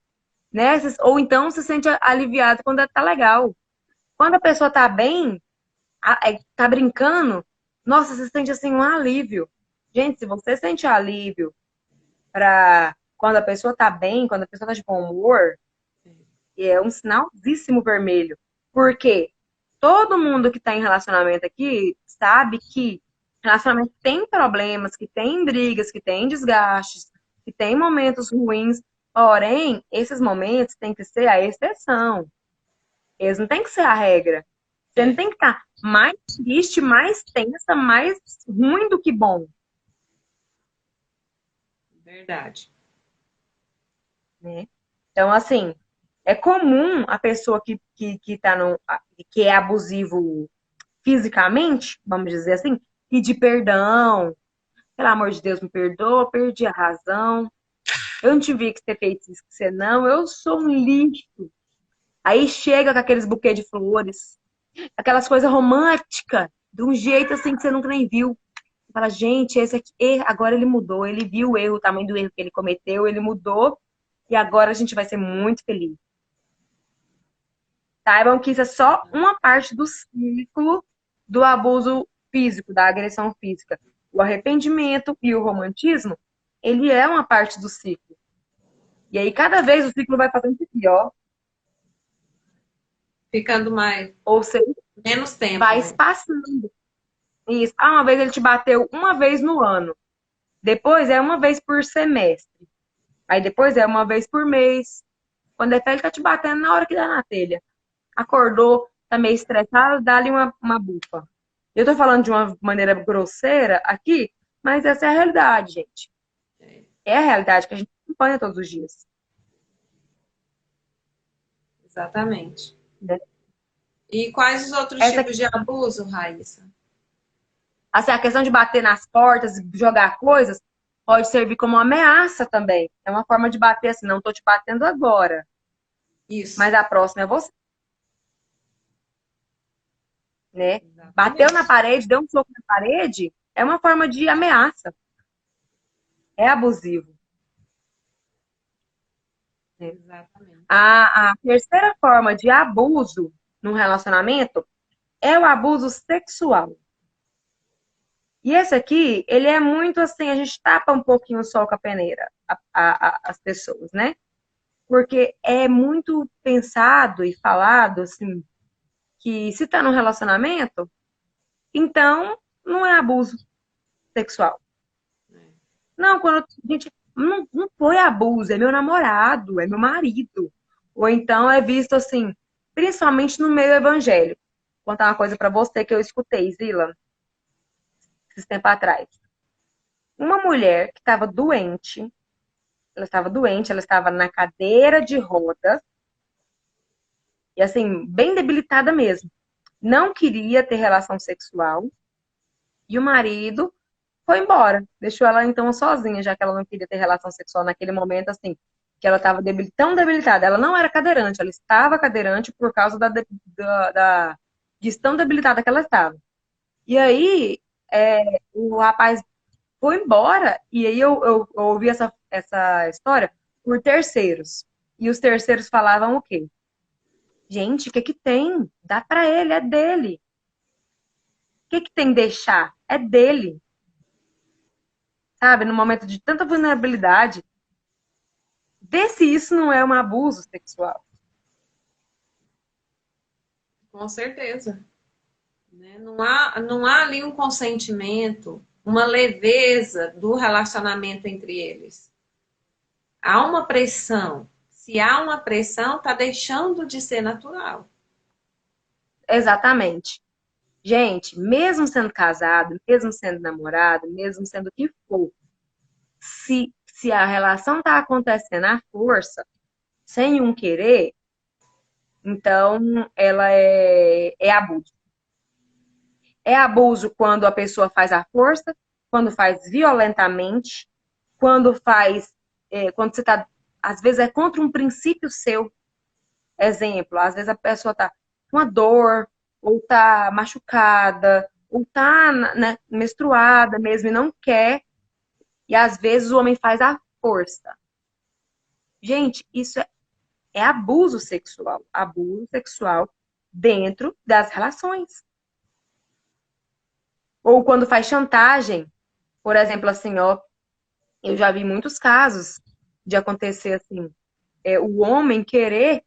Speaker 1: né? Ou então se sente aliviado quando tá legal. Quando a pessoa tá bem, tá brincando, nossa, você sente assim um alívio. Gente, se você sente alívio para quando a pessoa tá bem, quando a pessoa tá de bom humor, é um sinalzíssimo vermelho. Por quê? Todo mundo que está em relacionamento aqui sabe que relacionamento tem problemas, que tem brigas, que tem desgastes, que tem momentos ruins. Porém, esses momentos têm que ser a exceção. Eles não têm que ser a regra. Você não
Speaker 2: É,
Speaker 1: tem que estar mais triste, mais tensa, mais ruim do que bom,
Speaker 2: verdade.
Speaker 1: né? Então, assim, é comum a pessoa que tá no, que é abusivo fisicamente, vamos dizer assim, pedir perdão. Pelo amor de Deus, me perdoa, perdi a razão. Eu não te vi que você fez isso, que você não. Eu sou um lixo. Aí chega com aqueles buquês de flores, aquelas coisas românticas, de um jeito assim que você nunca nem viu. Você fala, gente, esse aqui, agora ele mudou, ele viu o erro, o tamanho do erro que ele cometeu, ele mudou, e agora a gente vai ser muito feliz. Saibam que isso é só uma parte do ciclo do abuso físico, da agressão física. O arrependimento e o romantismo, ele é uma parte do ciclo. E aí, cada vez o ciclo vai fazendo pior,
Speaker 2: Ficando mais,
Speaker 1: ou seja,
Speaker 2: menos tempo,
Speaker 1: vai
Speaker 2: né?
Speaker 1: espaçando. Isso. Ah, uma vez ele te bateu uma vez no ano. Depois é uma vez por semestre. Aí depois é uma vez por mês. Quando é pé, ele tá te batendo na hora que dá na telha. Acordou, tá meio estressado, dá ali uma bufa. Eu tô falando de uma maneira grosseira aqui, mas essa é a realidade, gente. É a realidade que a gente acompanha todos os dias,
Speaker 2: Exatamente.
Speaker 1: né?
Speaker 2: E quais os outros
Speaker 1: Essa,
Speaker 2: tipos de abuso, Raíssa?
Speaker 1: assim, a questão de bater nas portas, jogar coisas, pode servir como uma ameaça também. É uma forma de bater assim, não tô te batendo agora,
Speaker 2: Isso.
Speaker 1: mas a próxima é você, né? Bateu na
Speaker 2: Exatamente.
Speaker 1: parede, deu um soco na parede, é uma forma de ameaça. É abusivo, né?
Speaker 2: Exatamente.
Speaker 1: A terceira forma de abuso num relacionamento é o abuso sexual. E esse aqui, ele é muito assim, a gente tapa um pouquinho o sol com a peneira, as pessoas, né? Porque é muito pensado e falado, assim, que se tá num relacionamento, então não é abuso sexual. Não, quando a gente. Não foi abuso, é meu namorado, é meu marido. Ou então é visto assim, principalmente no meio evangélico. Vou contar uma coisa pra você que eu escutei, Zila, esses tempos atrás. Uma mulher que estava doente, ela estava na cadeira de rodas, e assim, bem debilitada mesmo. Não queria ter relação sexual, e o marido foi embora. Deixou ela então sozinha, já que ela não queria ter relação sexual naquele momento, assim, que ela estava tão debilitada. Ela não era cadeirante, ela estava cadeirante por causa de tão debilitada que ela estava. E aí, o rapaz foi embora. E aí eu ouvi essa história por terceiros. E os terceiros falavam o quê? Gente, o que que tem? Dá pra ele, é dele. O que que tem deixar? É dele. Sabe? No momento de tanta vulnerabilidade, vê se isso não é um abuso sexual.
Speaker 2: Com certeza. Né? Não há ali um consentimento, uma leveza do relacionamento entre eles. Há uma pressão. Se há uma pressão, está deixando de ser natural.
Speaker 1: Exatamente. Gente, mesmo sendo casado, mesmo sendo namorado, mesmo sendo o que for, se a relação está acontecendo à força, sem um querer, então ela é abuso. É abuso quando a pessoa faz à força, quando faz violentamente, quando faz, quando você está, às vezes é contra um princípio seu. Exemplo, às vezes a pessoa está com uma dor, ou está machucada, ou está, né, menstruada mesmo e não quer, e às vezes o homem faz à força. Gente, isso é abuso sexual dentro das relações. Ou quando faz chantagem, por exemplo, assim, ó, eu já vi muitos casos de acontecer assim, o homem querer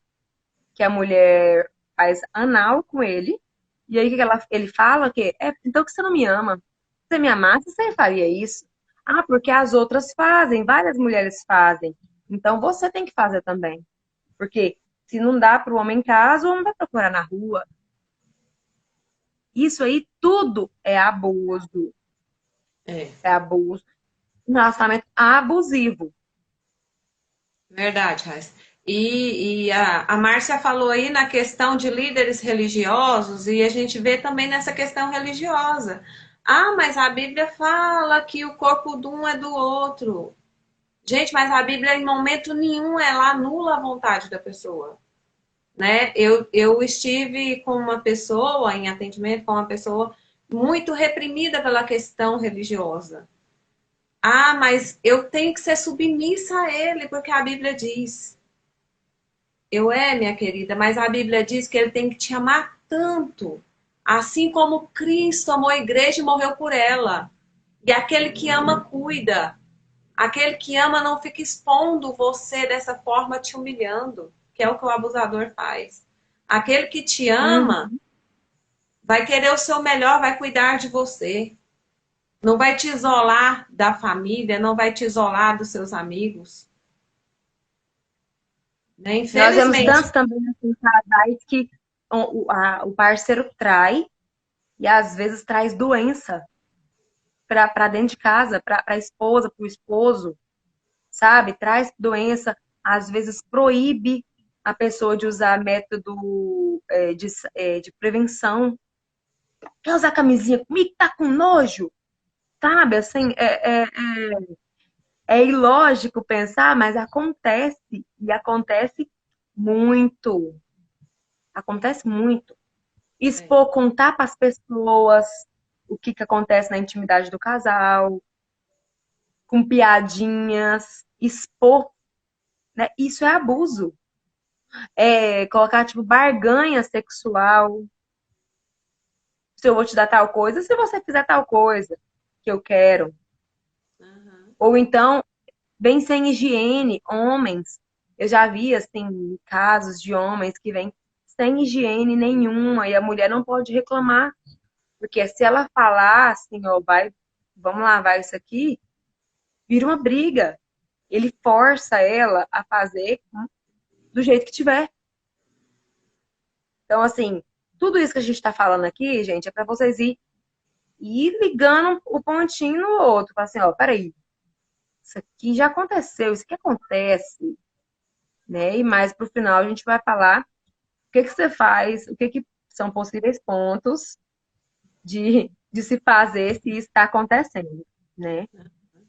Speaker 1: que a mulher faz anal com ele, e aí ele fala que então que você não me ama. Se você me amasse, você faria isso. Ah, porque as outras fazem, várias mulheres fazem. Então você tem que fazer também. Porque se não dá para o homem em casa, o homem vai procurar na rua. Isso aí tudo é abuso.
Speaker 2: É,
Speaker 1: É abuso. Um relacionamento abusivo.
Speaker 2: verdade, Raíssa. E a Márcia falou aí na questão de líderes religiosos, e a gente vê também nessa questão religiosa. Ah, mas a Bíblia fala que o corpo de um é do outro. Gente, mas a Bíblia em momento nenhum ela anula a vontade da pessoa. Né? Eu estive com uma pessoa, em atendimento com uma pessoa muito reprimida pela questão religiosa. Ah, mas eu tenho que ser submissa a ele, porque a Bíblia diz. Minha querida, mas a Bíblia diz que ele tem que te amar tanto, assim como Cristo amou a igreja e morreu por ela. E aquele que ama, cuida. Aquele que ama não fica expondo você dessa forma, te humilhando, que é o que o abusador faz. Aquele que te ama
Speaker 1: Uhum.
Speaker 2: vai querer o seu melhor, vai cuidar de você. Não vai te isolar da família, não vai te isolar dos seus amigos. Né?
Speaker 1: Nós vemos
Speaker 2: Infelizmente.
Speaker 1: tantos também assim, casais que o parceiro trai e às vezes traz doença para dentro de casa, para a esposa, para o esposo, sabe? Traz doença, às vezes proíbe a pessoa de usar método de prevenção. Quer usar camisinha comigo? Tá com nojo? Sabe? Assim, é ilógico pensar, mas acontece. E acontece muito. Acontece muito.
Speaker 2: É.
Speaker 1: Expor, contar para as pessoas o que acontece na intimidade do casal, com piadinhas, expor, né? Isso é abuso. Colocar, tipo, barganha sexual. Se eu vou te dar tal coisa, se você fizer tal coisa que eu quero.
Speaker 2: Uhum.
Speaker 1: Ou então, bem sem higiene, homens. Eu já vi, assim, casos de homens que vêm sem higiene nenhuma e a mulher não pode reclamar. Porque se ela falar assim, ó, vamos lavar isso aqui, vira uma briga. Ele força ela a fazer do jeito que tiver. Então, assim, tudo isso que a gente está falando aqui, gente, é para vocês ir ligando o pontinho no outro. Falar assim, ó, peraí, isso aqui já aconteceu, isso aqui acontece, né? E mais pro final a gente vai falar o que que você faz, o que que são possíveis pontos de se fazer se isso está acontecendo, né?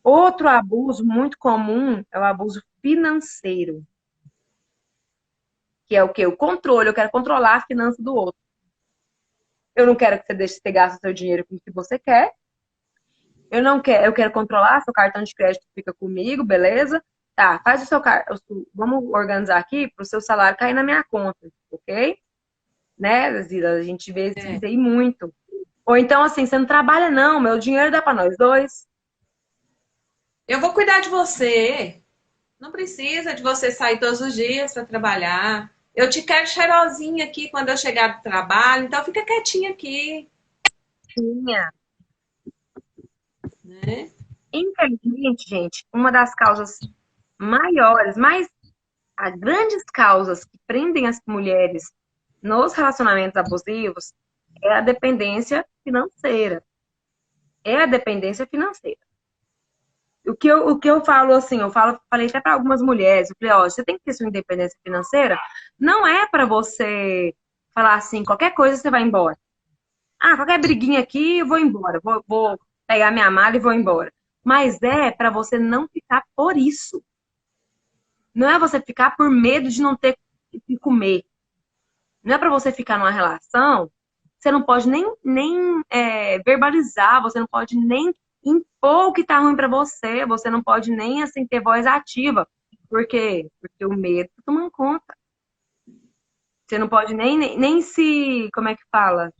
Speaker 1: Outro abuso muito comum é o abuso financeiro, que é o quê? O controle. Eu quero controlar a finança do outro. Eu não quero que você deixe você gaste o seu dinheiro com o que você quer. Eu não quero, eu quero controlar, seu cartão de crédito fica comigo, beleza? Tá, faz o seu cartão. Vamos organizar aqui para o seu salário cair na minha conta, ok? Né, Zila? A gente vê
Speaker 2: É.
Speaker 1: isso aí muito. Ou então, assim, você não trabalha, não, meu dinheiro dá para nós dois.
Speaker 2: Eu vou cuidar de você. Não precisa de você sair todos os dias para trabalhar. Eu te quero cheirosinha aqui quando eu chegar do trabalho, então fica quietinha aqui,
Speaker 1: Tinha.
Speaker 2: né?
Speaker 1: Infelizmente, gente, uma das causas maiores, mais as grandes causas que prendem as mulheres nos relacionamentos abusivos é a dependência financeira. É a dependência financeira. O que eu falo assim, falei até para algumas mulheres, eu falei, ó, você tem que ter sua independência financeira, não é para você falar assim, qualquer coisa você vai embora. Ah, qualquer briguinha aqui, eu vou embora, vou pegar minha mala e vou embora. Mas é para você não ficar por isso. Não é você ficar por medo de não ter o que comer. Não é para você ficar numa relação, você não pode nem verbalizar, você não pode nem impor o que tá ruim para você não pode nem assim ter voz ativa. Por quê? Porque o medo tá tomando conta. Você não pode nem se, como é que fala?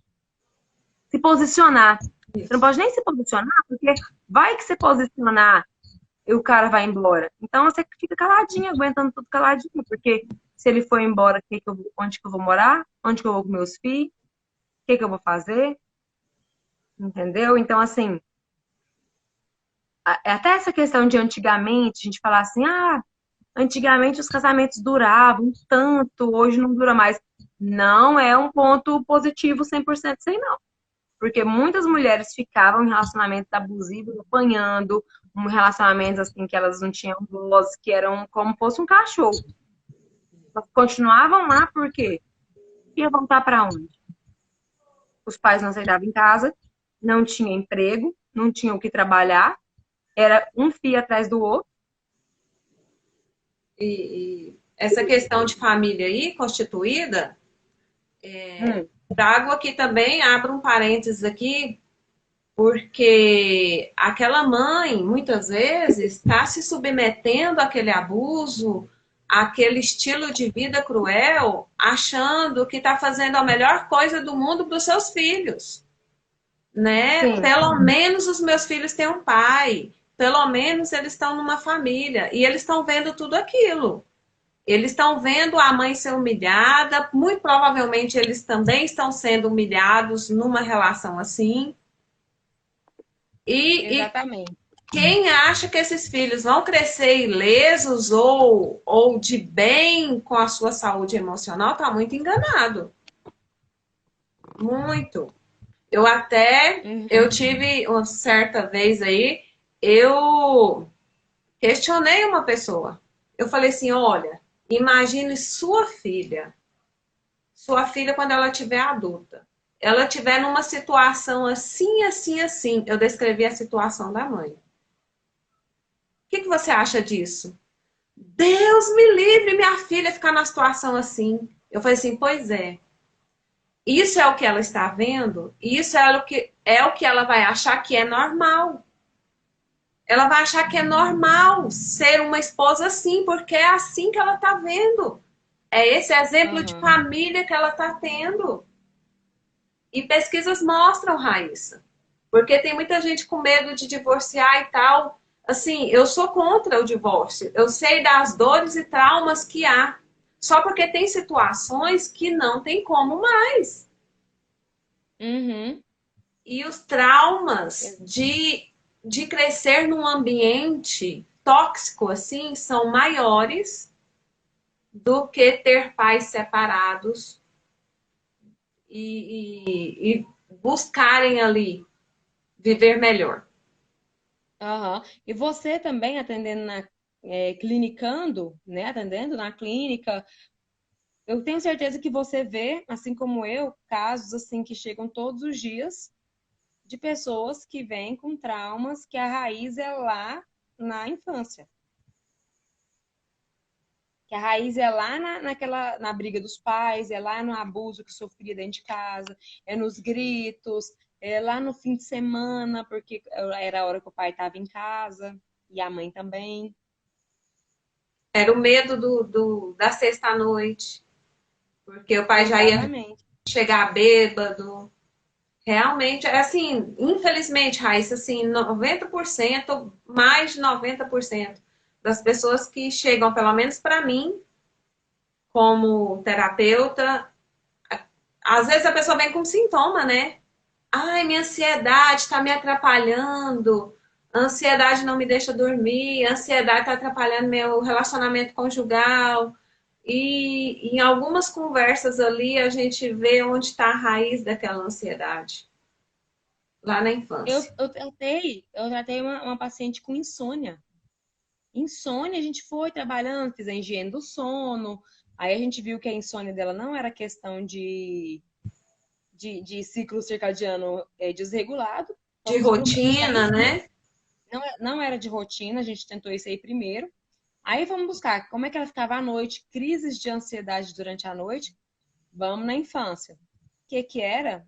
Speaker 1: Se posicionar. Você não
Speaker 2: Isso.
Speaker 1: pode nem se posicionar, porque vai que se posicionar e o cara vai embora. Então você fica caladinho, aguentando tudo caladinho, porque se ele for embora, onde que eu vou morar? Onde que eu vou com meus filhos? O que que eu vou fazer? Entendeu? Então, assim, até essa questão de antigamente, a gente falar assim, ah, antigamente os casamentos duravam tanto, hoje não dura mais. Não é um ponto positivo 100% sem não. Porque muitas mulheres ficavam em relacionamentos abusivos, apanhando, relacionamentos assim que elas não tinham voz, que eram como fosse um cachorro. Elas continuavam lá porque ia voltar para onde? Os pais não aceitavam em casa, não tinha emprego, não tinham o que trabalhar, era um fio atrás do outro.
Speaker 2: E essa questão de família aí constituída,
Speaker 1: Hum,
Speaker 2: trago aqui também, abro um parênteses aqui, porque aquela mãe, muitas vezes, está se submetendo àquele abuso, àquele estilo de vida cruel, achando que está fazendo a melhor coisa do mundo para os seus filhos, né?
Speaker 1: sim.
Speaker 2: Pelo menos os meus filhos têm um pai, pelo menos eles estão numa família, e eles estão vendo tudo aquilo. Eles estão vendo a mãe ser humilhada, muito provavelmente eles também estão sendo humilhados numa relação assim. E
Speaker 1: Exatamente.
Speaker 2: quem acha que esses filhos vão crescer ilesos ou de bem com a sua saúde emocional está muito enganado. Muito. Eu
Speaker 1: Uhum.
Speaker 2: tive uma certa vez aí, eu questionei uma pessoa. Eu falei assim: olha, imagine sua filha quando ela tiver adulta. Ela tiver numa situação assim, assim, assim. Eu descrevi a situação da mãe. O que você acha disso? Deus me livre, minha filha ficar numa situação assim. Eu falei assim, pois é. Isso é o que ela está vendo, isso é o que ela vai achar que é normal. Ela vai achar que é normal ser uma esposa assim, porque é assim que ela está vendo. É esse exemplo de
Speaker 1: Aham.
Speaker 2: família que ela está tendo. E pesquisas mostram, Raíssa. Porque tem muita gente com medo de divorciar e tal. Assim, eu sou contra o divórcio. Eu sei das dores e traumas que há. Só porque tem situações que não tem como mais.
Speaker 1: Uhum.
Speaker 2: E os traumas de crescer num ambiente tóxico assim são maiores do que ter pais separados e buscarem ali viver melhor.
Speaker 1: Aham. E você também atendendo clinicando, né? Atendendo na clínica, eu tenho certeza que você vê, assim como eu, casos assim que chegam todos os dias de pessoas que vêm com traumas que a raiz é lá na infância. Que a raiz é lá na briga dos pais, é lá no abuso que sofria dentro de casa, é nos gritos, lá no fim de semana, porque era a hora que o pai estava em casa e a mãe também.
Speaker 2: Era o medo da sexta-noite, porque o pai já ia
Speaker 1: Exatamente.
Speaker 2: chegar bêbado. Realmente, é assim, infelizmente, Raíssa, assim, 90%, mais de 90% das pessoas que chegam, pelo menos para mim, como terapeuta, às vezes a pessoa vem com sintoma, né? Ai, minha ansiedade está me atrapalhando, a ansiedade não me deixa dormir, a ansiedade está atrapalhando meu relacionamento conjugal. E em algumas conversas ali a gente vê onde está a raiz daquela ansiedade, lá na
Speaker 1: Eu,
Speaker 2: infância.
Speaker 1: eu tratei uma paciente com insônia. Insônia, a gente foi trabalhando, fiz a higiene do sono. Aí a gente viu que a insônia dela não era questão de ciclo circadiano desregulado.
Speaker 2: De
Speaker 1: Fomos buscar
Speaker 2: rotina, né?
Speaker 1: não era de rotina, a gente tentou isso aí primeiro. Aí vamos buscar como é que ela ficava à noite, crises de ansiedade durante a noite. Vamos na infância. O que que era?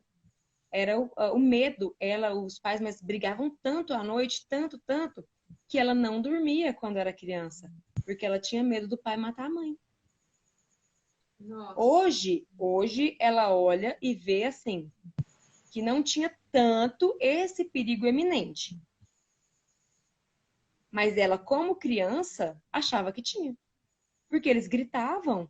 Speaker 1: Era o medo. Os pais mas brigavam tanto à noite, tanto, tanto, que ela não dormia quando era criança, porque ela tinha medo do pai matar a mãe.
Speaker 2: Nossa.
Speaker 1: Hoje ela olha e vê assim, que não tinha tanto esse perigo eminente. Mas ela, como criança, achava que tinha. Porque eles gritavam,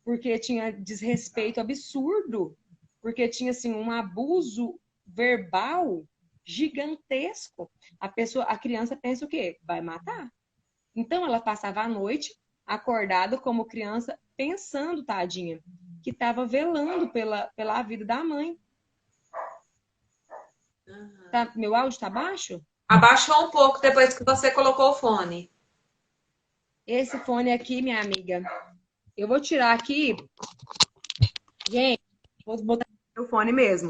Speaker 1: porque tinha desrespeito absurdo, porque tinha assim um abuso verbal gigantesco. A criança pensa o quê? Vai matar. Então ela passava a noite acordada como criança, pensando, tadinha, que estava velando pela vida da mãe. Tá, meu áudio tá baixo?
Speaker 2: Abaixou um pouco depois que você colocou o fone.
Speaker 1: Esse fone aqui, minha amiga, eu vou tirar aqui, gente, vou botar o fone mesmo,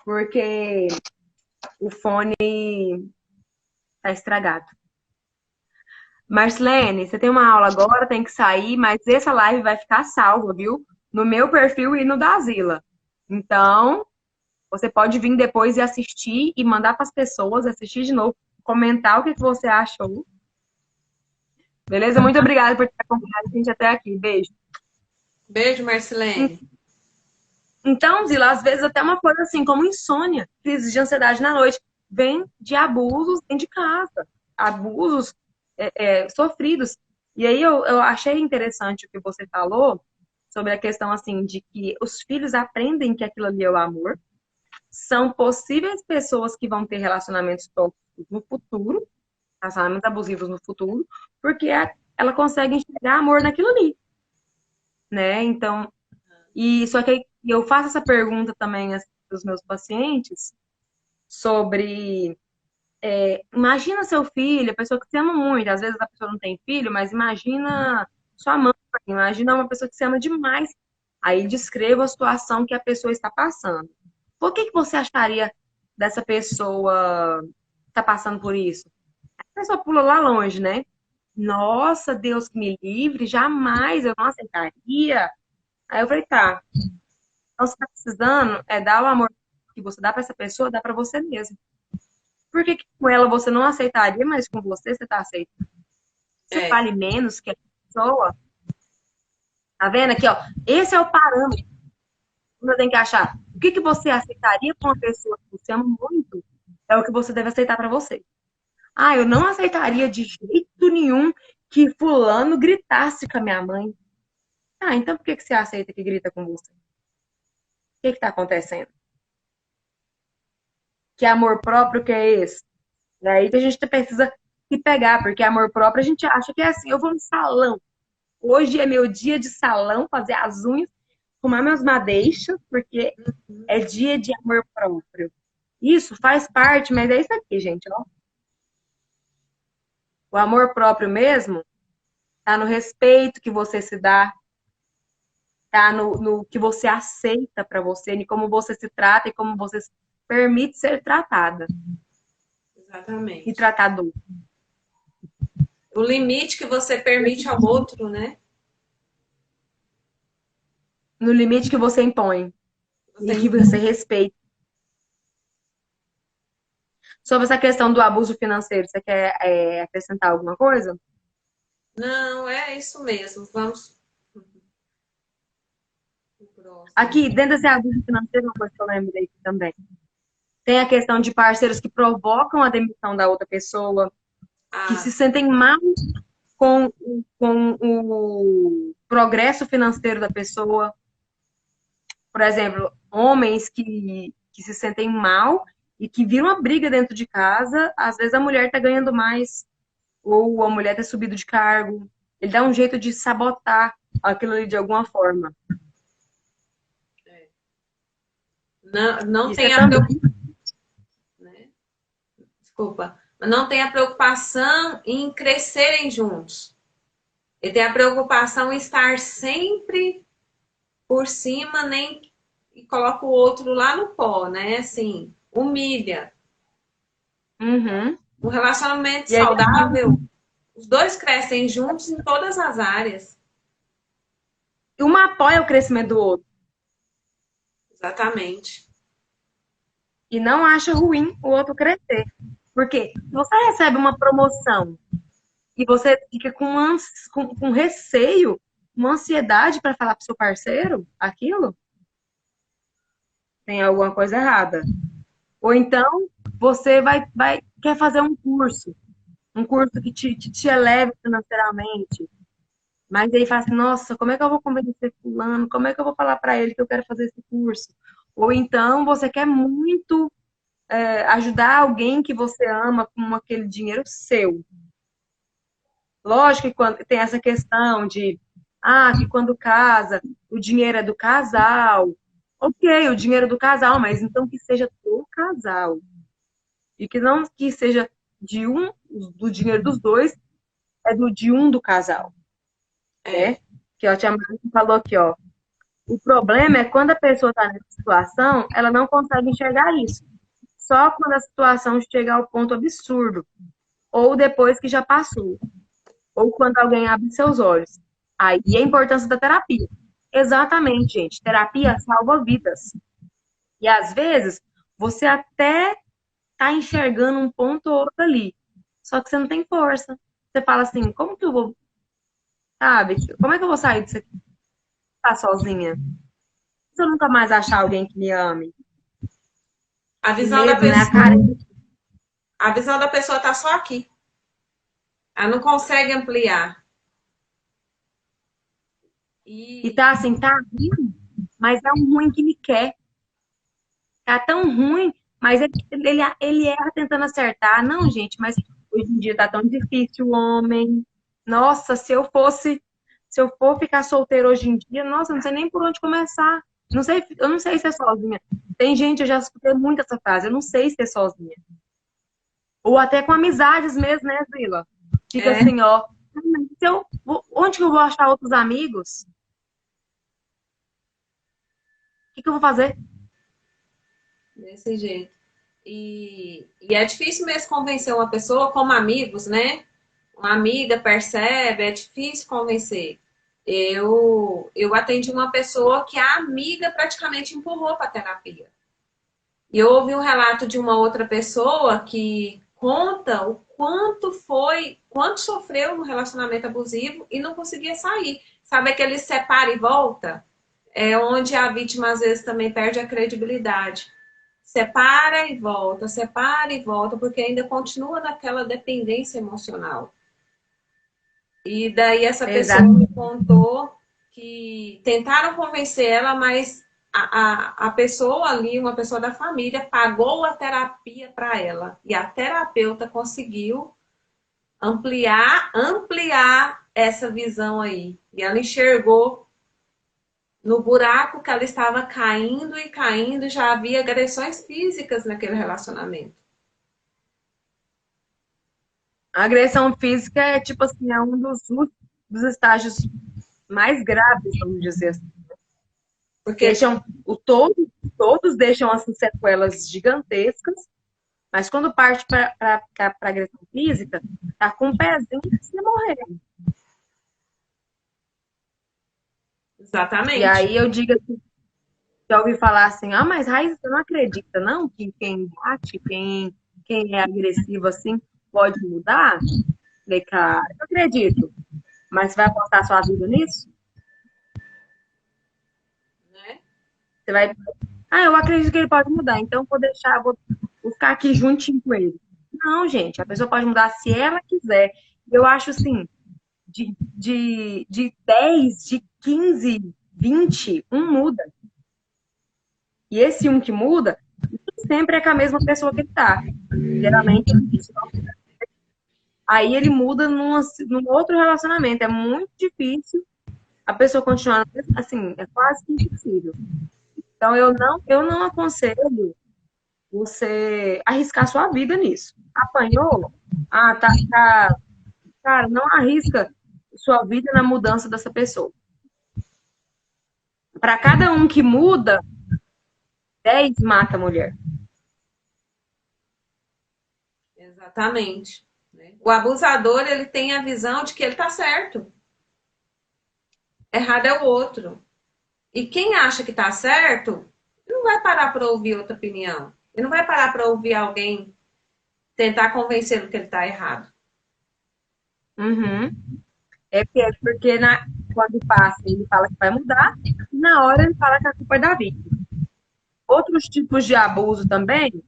Speaker 1: porque o fone tá estragado. Marcelene, você tem uma aula agora, tem que sair, mas essa live vai ficar salva, viu? No meu perfil e no da Zila. Então, você pode vir depois e assistir e mandar para as pessoas assistir de novo, comentar o que você achou. Beleza? Muito obrigada por ter acompanhado a gente até aqui. Beijo.
Speaker 2: Beijo, Marcelene.
Speaker 1: Então, Zila, às vezes até uma coisa assim, como insônia, crises de ansiedade na noite, vem de abusos dentro de casa, abusos sofridos. E aí eu achei interessante o que você falou sobre a questão assim de que os filhos aprendem que aquilo ali é o amor, são possíveis pessoas que vão ter relacionamentos tóxicos no futuro, relacionamentos abusivos no futuro, porque ela consegue enxergar amor naquilo ali, né? Então, e só que eu faço essa pergunta também assim, para os meus pacientes sobre imagina seu filho, a pessoa que você ama muito, às vezes a pessoa não tem filho, mas imagina sua mãe, imagina uma pessoa que você ama demais. Aí descreva a situação que a pessoa está passando. Por que você acharia dessa pessoa que está passando por isso? A pessoa pula lá longe, né? Nossa, Deus que me livre, jamais eu não aceitaria. Aí eu falei, tá. Então, você está precisando dar o amor que você dá para essa pessoa, dá para você mesmo. Por que com ela você não aceitaria, mas com você está aceitando? Você
Speaker 2: É,
Speaker 1: vale menos que a pessoa? Tá vendo aqui, ó? Esse é o parâmetro que você tem que achar. O que você aceitaria com uma pessoa que você ama muito é o que você deve aceitar para você. Ah, eu não aceitaria de jeito nenhum que fulano gritasse com a minha mãe. Ah, então por que você aceita que grita com você? O que está acontecendo? Que amor próprio que é esse? E aí que a gente precisa se pegar, porque amor próprio a gente acha que é assim, eu vou no salão. Hoje é meu dia de salão, fazer as unhas, arrumar meus madeixas, porque é dia de amor próprio. Isso faz parte, mas é isso aqui, gente, ó. O amor próprio mesmo tá no respeito que você se dá, tá no que você aceita para você, em como você se trata e como você se permite ser tratada e
Speaker 2: exatamente.
Speaker 1: tratado.
Speaker 2: O limite que você permite ao outro, né?
Speaker 1: No limite que você impõe
Speaker 2: Você
Speaker 1: e que você respeita. Sobre essa questão do abuso financeiro, você quer acrescentar alguma coisa?
Speaker 2: Não, é isso mesmo. Vamos pro próximo.
Speaker 1: Aqui, dentro desse abuso financeiro, uma coisa que eu lembrei aqui também. Tem a questão de parceiros que provocam a demissão da outra pessoa, que
Speaker 2: Ah,
Speaker 1: se sentem mal com o progresso financeiro da pessoa. Por exemplo, homens que se sentem mal e que viram uma briga dentro de casa, às vezes a mulher está ganhando mais, ou a mulher ter subido de cargo. Ele dá um jeito de sabotar aquilo ali de alguma forma.
Speaker 2: não, não
Speaker 1: Isso é
Speaker 2: tem a
Speaker 1: também.
Speaker 2: preocupação, né? Desculpa. Não tem a preocupação em crescerem juntos. Ele tem a preocupação em estar sempre por cima, nem e coloca o outro lá no pó, né? Assim, humilha.
Speaker 1: Uhum.
Speaker 2: Um relacionamento
Speaker 1: E aí,
Speaker 2: saudável, os dois crescem juntos em todas as áreas.
Speaker 1: uma apoia o crescimento do outro
Speaker 2: Exatamente.
Speaker 1: e não acha ruim o outro crescer. Porque se você recebe uma promoção e você fica com receio, uma ansiedade para falar para seu parceiro aquilo, tem alguma coisa errada. Ou então você quer fazer um curso que te eleve financeiramente, mas aí fala assim, nossa, como é que eu vou convencer fulano? Como é que eu vou falar para ele que eu quero fazer esse curso? Ou então você quer muito ajudar alguém que você ama com aquele dinheiro seu. Lógico que quando tem essa questão de que quando casa, o dinheiro é do casal. Ok, o dinheiro é do casal, mas então que seja do casal. E que não que seja de do dinheiro dos dois, é de um do casal, né?
Speaker 2: É,
Speaker 1: Que a tia Marisa falou aqui, ó. O problema é quando a pessoa está nessa situação, ela não consegue enxergar isso. Só quando a situação chega ao ponto absurdo, ou depois que já passou, ou quando alguém abre seus olhos. Aí a importância da terapia. Exatamente, gente. Terapia salva vidas. E às vezes você até tá enxergando um ponto ou outro ali, só que você não tem força. Você fala assim, como que eu vou, sabe? Como é que eu vou sair disso aqui, tá sozinha? Se eu nunca mais achar alguém que me ame?
Speaker 2: a
Speaker 1: O
Speaker 2: visão da
Speaker 1: medo, né? A
Speaker 2: pessoa,
Speaker 1: carência.
Speaker 2: a visão da pessoa está só aqui. Ela não consegue ampliar.
Speaker 1: E tá
Speaker 2: E
Speaker 1: assim, tá ruim, mas é um ruim que me quer. Tá tão ruim, mas ele erra tentando acertar. Não, gente, mas hoje em dia tá tão difícil o homem. Nossa, se eu for ficar solteiro hoje em dia, nossa, eu não sei nem por onde começar. Não sei, eu não sei ser sozinha. Tem gente, eu já escutei muito essa frase, eu não sei ser sozinha. Ou até com amizades mesmo, né, Zila? Fica
Speaker 2: é
Speaker 1: assim, ó. Onde que eu vou achar outros amigos? O que que eu vou fazer?
Speaker 2: desse jeito. E é difícil mesmo convencer uma pessoa como amigos, né? Uma amiga percebe, é difícil convencer. Eu atendi uma pessoa que a amiga praticamente empurrou para a terapia. E eu ouvi um relato de uma outra pessoa que conta o quanto foi, quanto sofreu no relacionamento abusivo e não conseguia sair. Sabe aquele separa e volta? É onde a vítima às vezes também perde a credibilidade. Separa e volta, porque ainda continua naquela dependência emocional. E daí essa pessoa
Speaker 1: Exato.
Speaker 2: me contou que tentaram convencer ela, mas a pessoa ali, uma pessoa da família, pagou a terapia para ela. E a terapeuta conseguiu ampliar essa visão aí. E ela enxergou no buraco que ela estava caindo e caindo, já havia agressões físicas naquele relacionamento.
Speaker 1: A agressão física é tipo assim, é um dos estágios mais graves, vamos dizer assim.
Speaker 2: Porque,
Speaker 1: Deixam todos deixam assim sequelas gigantescas, mas quando parte para agressão física, tá com um pezinho de se morrer. E
Speaker 2: exatamente.
Speaker 1: aí eu digo assim, já ouvi falar assim, mas Raiz, você não acredita, não? Que quem bate, quem quem é agressivo assim pode mudar? Falei, cara, eu acredito. Mas você vai apostar sua vida nisso?
Speaker 2: né?
Speaker 1: Você vai. Ah, eu acredito que ele pode mudar, então vou deixar, vou ficar aqui juntinho com ele. Não, gente, a pessoa pode mudar se ela quiser. Eu acho assim, de 10, de 15, 20, um muda. E esse um que muda, nem sempre é com a mesma pessoa que ele tá. Geralmente, aí ele muda num outro relacionamento. É muito difícil a pessoa continuar assim, é quase que impossível. Então, eu não aconselho você arriscar sua vida nisso. Apanhou? Ah, tá. Cara, não arrisca sua vida na mudança dessa pessoa. Para cada um que muda, 10 mata a mulher.
Speaker 2: Exatamente. Né? O abusador, ele tem a visão de que ele tá certo. Errado é o outro. E quem acha que tá certo, não vai parar para ouvir outra opinião. Ele não vai parar para ouvir alguém tentar convencê-lo que ele tá errado.
Speaker 1: Uhum. Porque quando passa, ele fala que vai mudar, e na hora ele fala que a culpa é da vítima. Outros tipos de abuso também,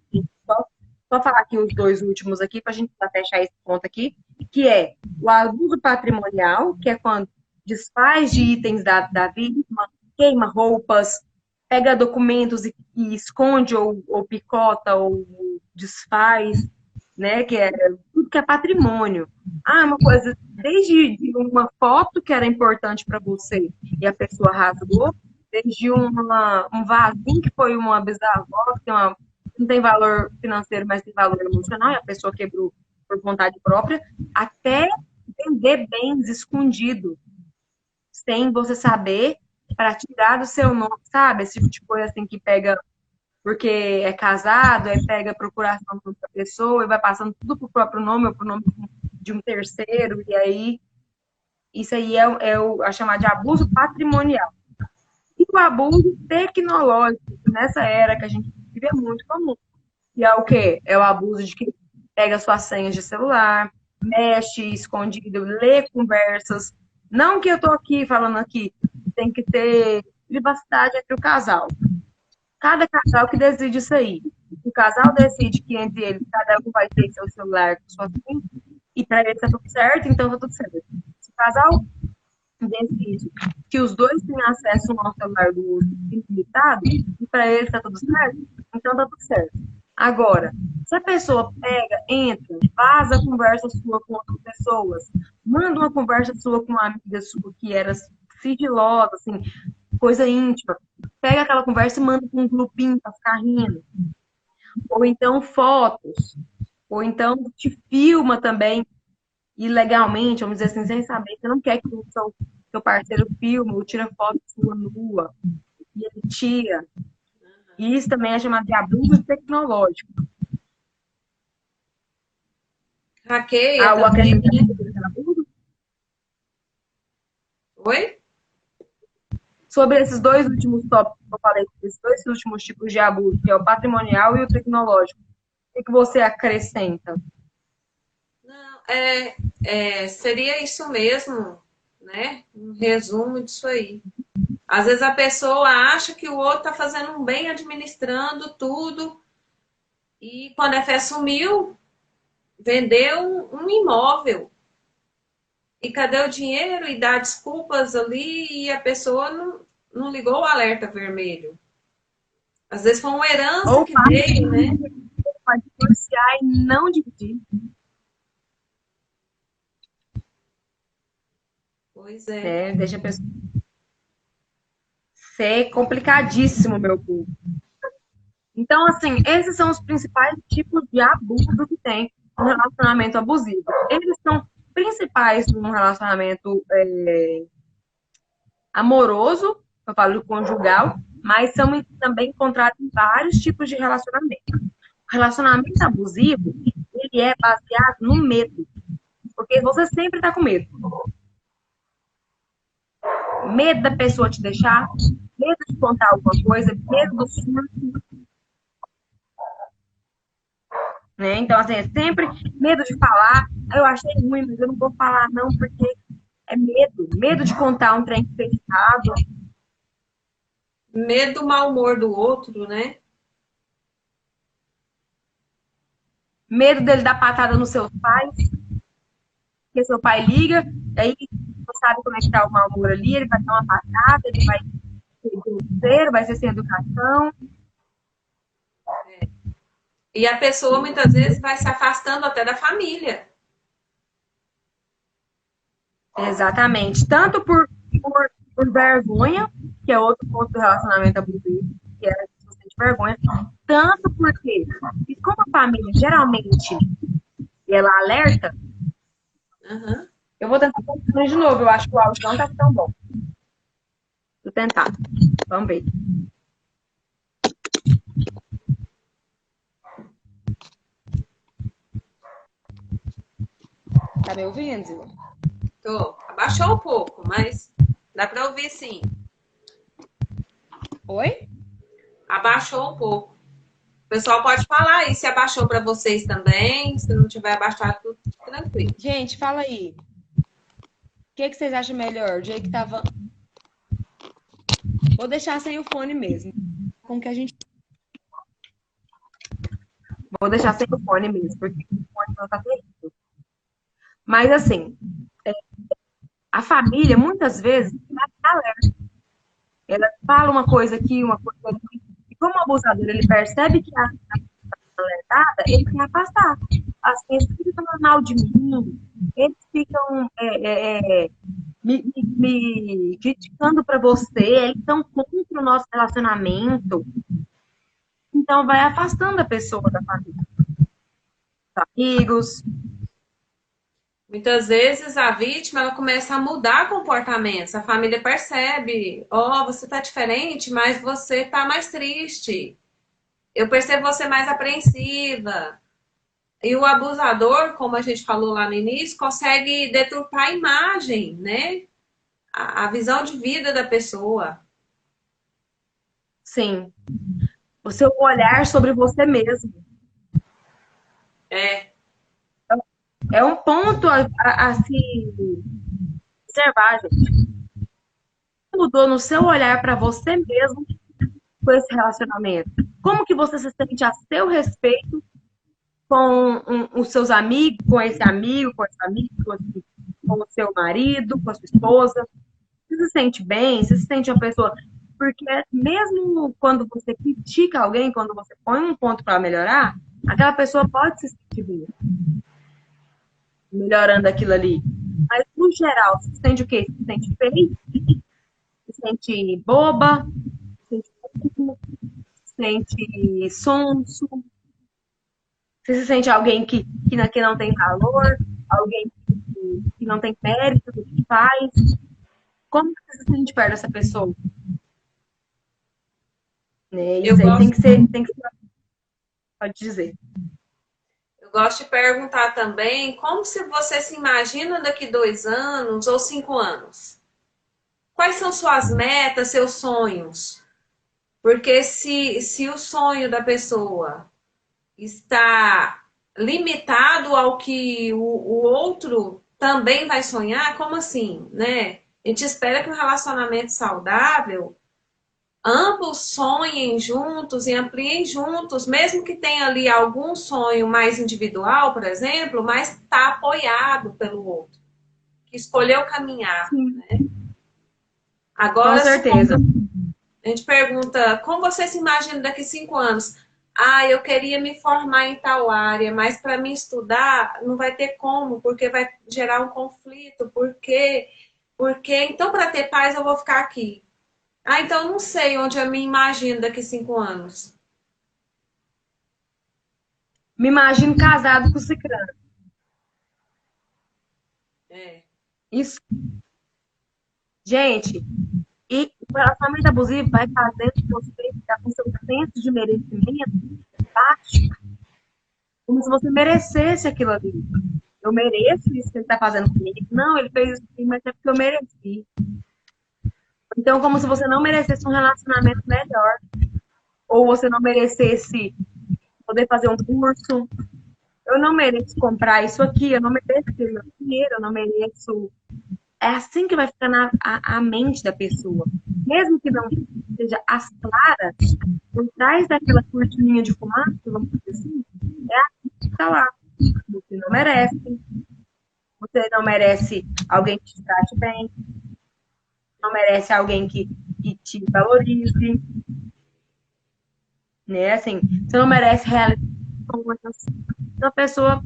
Speaker 1: só, só falar aqui os dois últimos aqui, para a gente fechar esse ponto aqui, que é o abuso patrimonial, que é quando desfaz de itens da vítima, queima roupas, pega documentos e esconde ou picota ou desfaz, né? Que é tudo que é patrimônio. Ah, uma coisa, desde uma foto que era importante para você e a pessoa rasgou, desde um vasinho que foi uma bisavó, que não tem valor financeiro, mas tem valor emocional, e a pessoa quebrou por vontade própria, até vender bens escondidos, sem você saber, para tirar do seu nome, sabe? Esse tipo de coisa assim que pega porque é casado, aí pega a procuração de outra pessoa e vai passando tudo pro próprio nome ou pro nome de um terceiro, e aí isso aí a chamada de abuso patrimonial. E o abuso tecnológico, nessa era que a gente vive, é muito comum. E é o quê? É o abuso de quem pega suas senhas de celular, mexe escondido, lê conversas. Não que eu tô aqui falando aqui, tem que ter privacidade entre o casal. Cada casal que decide isso aí. O casal decide que entre eles cada um vai ter seu celular com sua senha, e para eles tá tudo certo, então tá tudo certo. Se o casal decide que os dois têm acesso ao celular do outro ilimitado, e para eles tá tudo certo, então tá tudo certo. Agora, se a pessoa pega, entra, vaza a conversa sua com outras pessoas, manda uma conversa sua com uma amiga sua que era sigilosa, assim, coisa íntima, pega aquela conversa e manda para um grupinho para ficar rindo. Ou então fotos, ou então te filma também ilegalmente, vamos dizer assim, sem saber. Você não quer que o seu parceiro filme ou tira foto sua nua. E ele tira. E isso também é chamado de abuso tecnológico.
Speaker 2: Hackeia
Speaker 1: Algo
Speaker 2: também, né?
Speaker 1: abuso?
Speaker 2: Oi?
Speaker 1: Sobre esses dois últimos tópicos que eu falei, esses dois últimos tipos de abuso, que é o patrimonial e o tecnológico, o que você acrescenta?
Speaker 2: Não, seria isso mesmo, né? Um resumo disso aí. Às vezes a pessoa acha que o outro está fazendo um bem administrando tudo e quando a fé sumiu, vendeu um imóvel. E cadê o dinheiro? E dá desculpas ali e a pessoa não ligou o alerta vermelho. Às vezes foi uma herança
Speaker 1: Ou
Speaker 2: que veio, né?
Speaker 1: para divorciar e não dividir.
Speaker 2: Pois é.
Speaker 1: Deixa a pessoa ser complicadíssimo, meu povo. Então, assim, esses são os principais tipos de abuso que tem no relacionamento abusivo. Eles são principais no relacionamento amoroso, eu falo conjugal, mas são também encontrados em vários tipos de relacionamento. O relacionamento abusivo, ele é baseado no medo, porque você sempre está com medo. Medo da pessoa te deixar, medo de contar alguma coisa, medo do surto. né? Então, assim, é sempre medo de falar. Eu achei ruim, mas eu não vou falar não, porque é medo. Medo de contar um trem que fez errado.
Speaker 2: Medo do mau humor do outro, né?
Speaker 1: Medo dele dar patada nos seus pais, porque seu pai liga, aí não sabe como é que tá o mau humor ali, ele vai dar uma patada, ele vai ser grosseiro, vai ser sem educação.
Speaker 2: E a pessoa muitas vezes vai se afastando até da família.
Speaker 1: Exatamente. Tanto por vergonha, que é outro ponto do relacionamento abusivo, que é a pessoa sente vergonha, tanto porque, e como a família geralmente ela alerta,
Speaker 2: Uhum.
Speaker 1: eu vou tentar fazer de novo, eu acho que o áudio não tá tão bom. Vou tentar. Vamos ver. Tá me ouvindo?
Speaker 2: Tô. Abaixou um pouco, mas dá para ouvir sim.
Speaker 1: Oi?
Speaker 2: Abaixou um pouco. O pessoal pode falar aí se abaixou para vocês também. Se não tiver abaixado, tudo tranquilo.
Speaker 1: Gente, fala aí. O que vocês acham melhor? O jeito que tava. Vou deixar sem o fone mesmo. Com que a gente. Vou deixar sem o fone mesmo, porque o fone não tá terrível. Mas assim, a família, muitas vezes, ela fala uma coisa aqui, uma coisa ali. E como o abusador ele percebe que a alertada, ele quer afastar. Assim, eles ficam falando mal de mim, eles ficam me criticando para você, eles estão contra o nosso relacionamento. Então, vai afastando a pessoa da família, dos amigos.
Speaker 2: Muitas vezes a vítima ela começa a mudar comportamentos. A família percebe, ó, oh, você tá diferente, mas você tá mais triste. Eu percebo você mais apreensiva. E o abusador, como a gente falou lá no início, consegue deturpar a imagem, né? A visão de vida da pessoa.
Speaker 1: Sim. O seu olhar sobre você mesmo.
Speaker 2: É,
Speaker 1: É um ponto a se observar, gente. Mudou no seu olhar para você mesmo com esse relacionamento? Como que você se sente a seu respeito com os seus amigos, com esse amigo, com essa amiga, com o seu marido, com a sua esposa? Você se sente bem? Você se sente uma pessoa... Porque mesmo quando você critica alguém, quando você põe um ponto para melhorar, aquela pessoa pode se sentir bem, melhorando aquilo ali. Mas, no geral, você se sente o quê? Você se sente feliz? Se sente boba? Se sente burro? Se sente sonso? Você se sente alguém que não tem valor? Alguém que não tem mérito do que faz? Como você se sente perto dessa pessoa? Né?
Speaker 2: eu
Speaker 1: Isso aí
Speaker 2: gosto,
Speaker 1: tem que ser, pode dizer.
Speaker 2: eu gosto de perguntar também como se você se imagina daqui 2 anos ou 5 anos. Quais são suas metas, seus sonhos? Porque se o sonho da pessoa está limitado ao que o outro também vai sonhar, como assim, né? A gente espera que um relacionamento saudável ambos sonhem juntos e ampliem juntos, mesmo que tenha ali algum sonho mais individual, por exemplo, mas está apoiado pelo outro, que escolheu caminhar.
Speaker 1: Sim, com
Speaker 2: Agora,
Speaker 1: certeza.
Speaker 2: a gente pergunta como você se imagina daqui 5 anos? Ah, eu queria me formar em tal área, mas para mim estudar não vai ter como, porque vai gerar um conflito. Porque então para ter paz eu vou ficar aqui. Ah, então eu não sei onde eu me imagino daqui 5 anos.
Speaker 1: Me imagino casado com o ciclano.
Speaker 2: É,
Speaker 1: Isso, gente, e o relacionamento abusivo vai fazendo você ficar com seu senso de merecimento baixo, como se você merecesse aquilo ali. Eu mereço isso que ele está fazendo comigo. Não, ele fez isso comigo, mas é porque eu mereci. Então, como se você não merecesse um relacionamento melhor. Ou você não merecesse poder fazer um curso, Eu não mereço comprar isso aqui, eu não mereço ter meu dinheiro, eu não mereço. É assim que vai ficar a mente da pessoa. Mesmo que não seja as claras, por trás daquela cortininha de fumaça, vamos dizer assim, é assim que está lá. Você não merece, você não merece alguém que te trate bem, não merece alguém que te valorize, né? Assim, você não merece realizar coisas. Então a pessoa,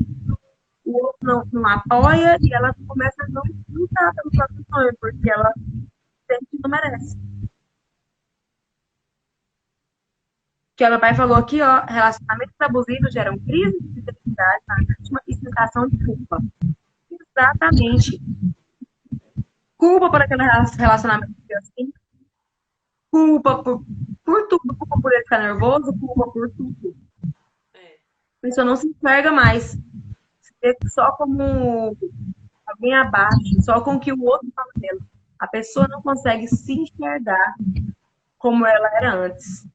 Speaker 1: o outro não apoia e ela começa a não lutar pelo próprio sonho, porque ela sente que não merece. Que o meu pai falou aqui, ó, relacionamentos abusivos geram crise de identidade, vítima e sensação de culpa. Exatamente. Culpa por aquele relacionamento que assim, culpa por tudo, culpa por ele ficar nervoso, culpa por tudo.
Speaker 2: É.
Speaker 1: A pessoa não se enxerga mais. Se vê só como alguém abaixo, só com o que o outro fala dela. A pessoa não consegue se enxergar como ela era antes.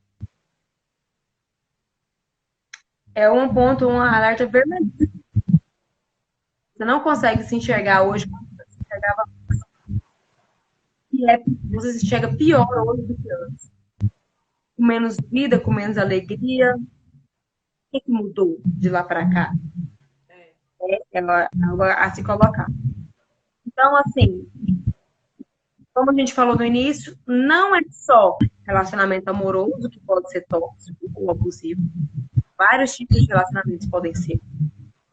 Speaker 1: É um ponto, um alerta vermelho. Você não consegue se enxergar hoje como você se enxergava. E você se enxerga pior hoje do que antes. Com menos vida, com menos alegria. O que mudou de lá para cá? É algo a se colocar. Então, assim, como a gente falou no início, não é só relacionamento amoroso que pode ser tóxico ou abusivo. Vários tipos de relacionamentos podem ser.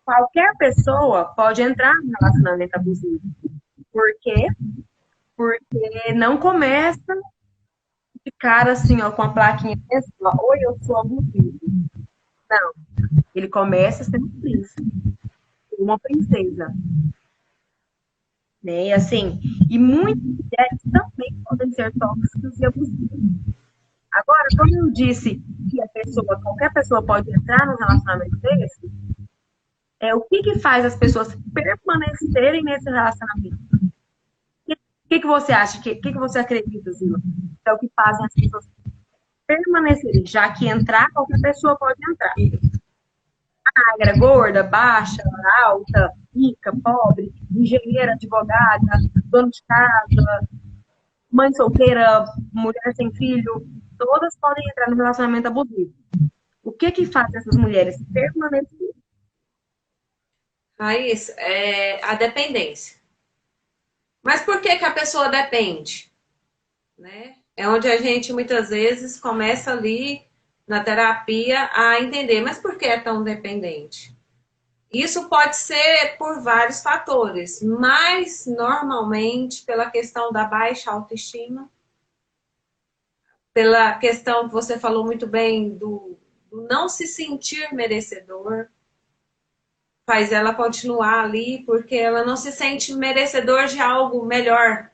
Speaker 1: Qualquer pessoa pode entrar no relacionamento abusivo. Por quê? Porque não começa de cara assim, ó, com a plaquinha assim, ó, oi, eu sou abusivo. Não. Ele começa sendo um príncipe, uma princesa. Né? E assim, e muitas mulheres também podem ser tóxicas e abusivas. Agora, como eu disse que a pessoa, qualquer pessoa pode entrar num relacionamento desse, o que faz as pessoas permanecerem nesse relacionamento? O que você acha? O que você acredita, Zila? É o que fazem as pessoas permanecerem, já que entrar, qualquer pessoa pode entrar. Magra, gorda, baixa, alta, rica, pobre, engenheira, advogada, dona de casa, mãe solteira, mulher sem filho, todas podem entrar no relacionamento abusivo. O que faz essas mulheres permanecerem?
Speaker 2: Raiz, é a dependência. Mas por que a pessoa depende? Né? É onde a gente muitas vezes começa ali na terapia a entender, mas por que é tão dependente? Isso pode ser por vários fatores, mas normalmente pela questão da baixa autoestima, pela questão que você falou muito bem do não se sentir merecedor, faz ela continuar ali porque ela não se sente merecedor de algo melhor.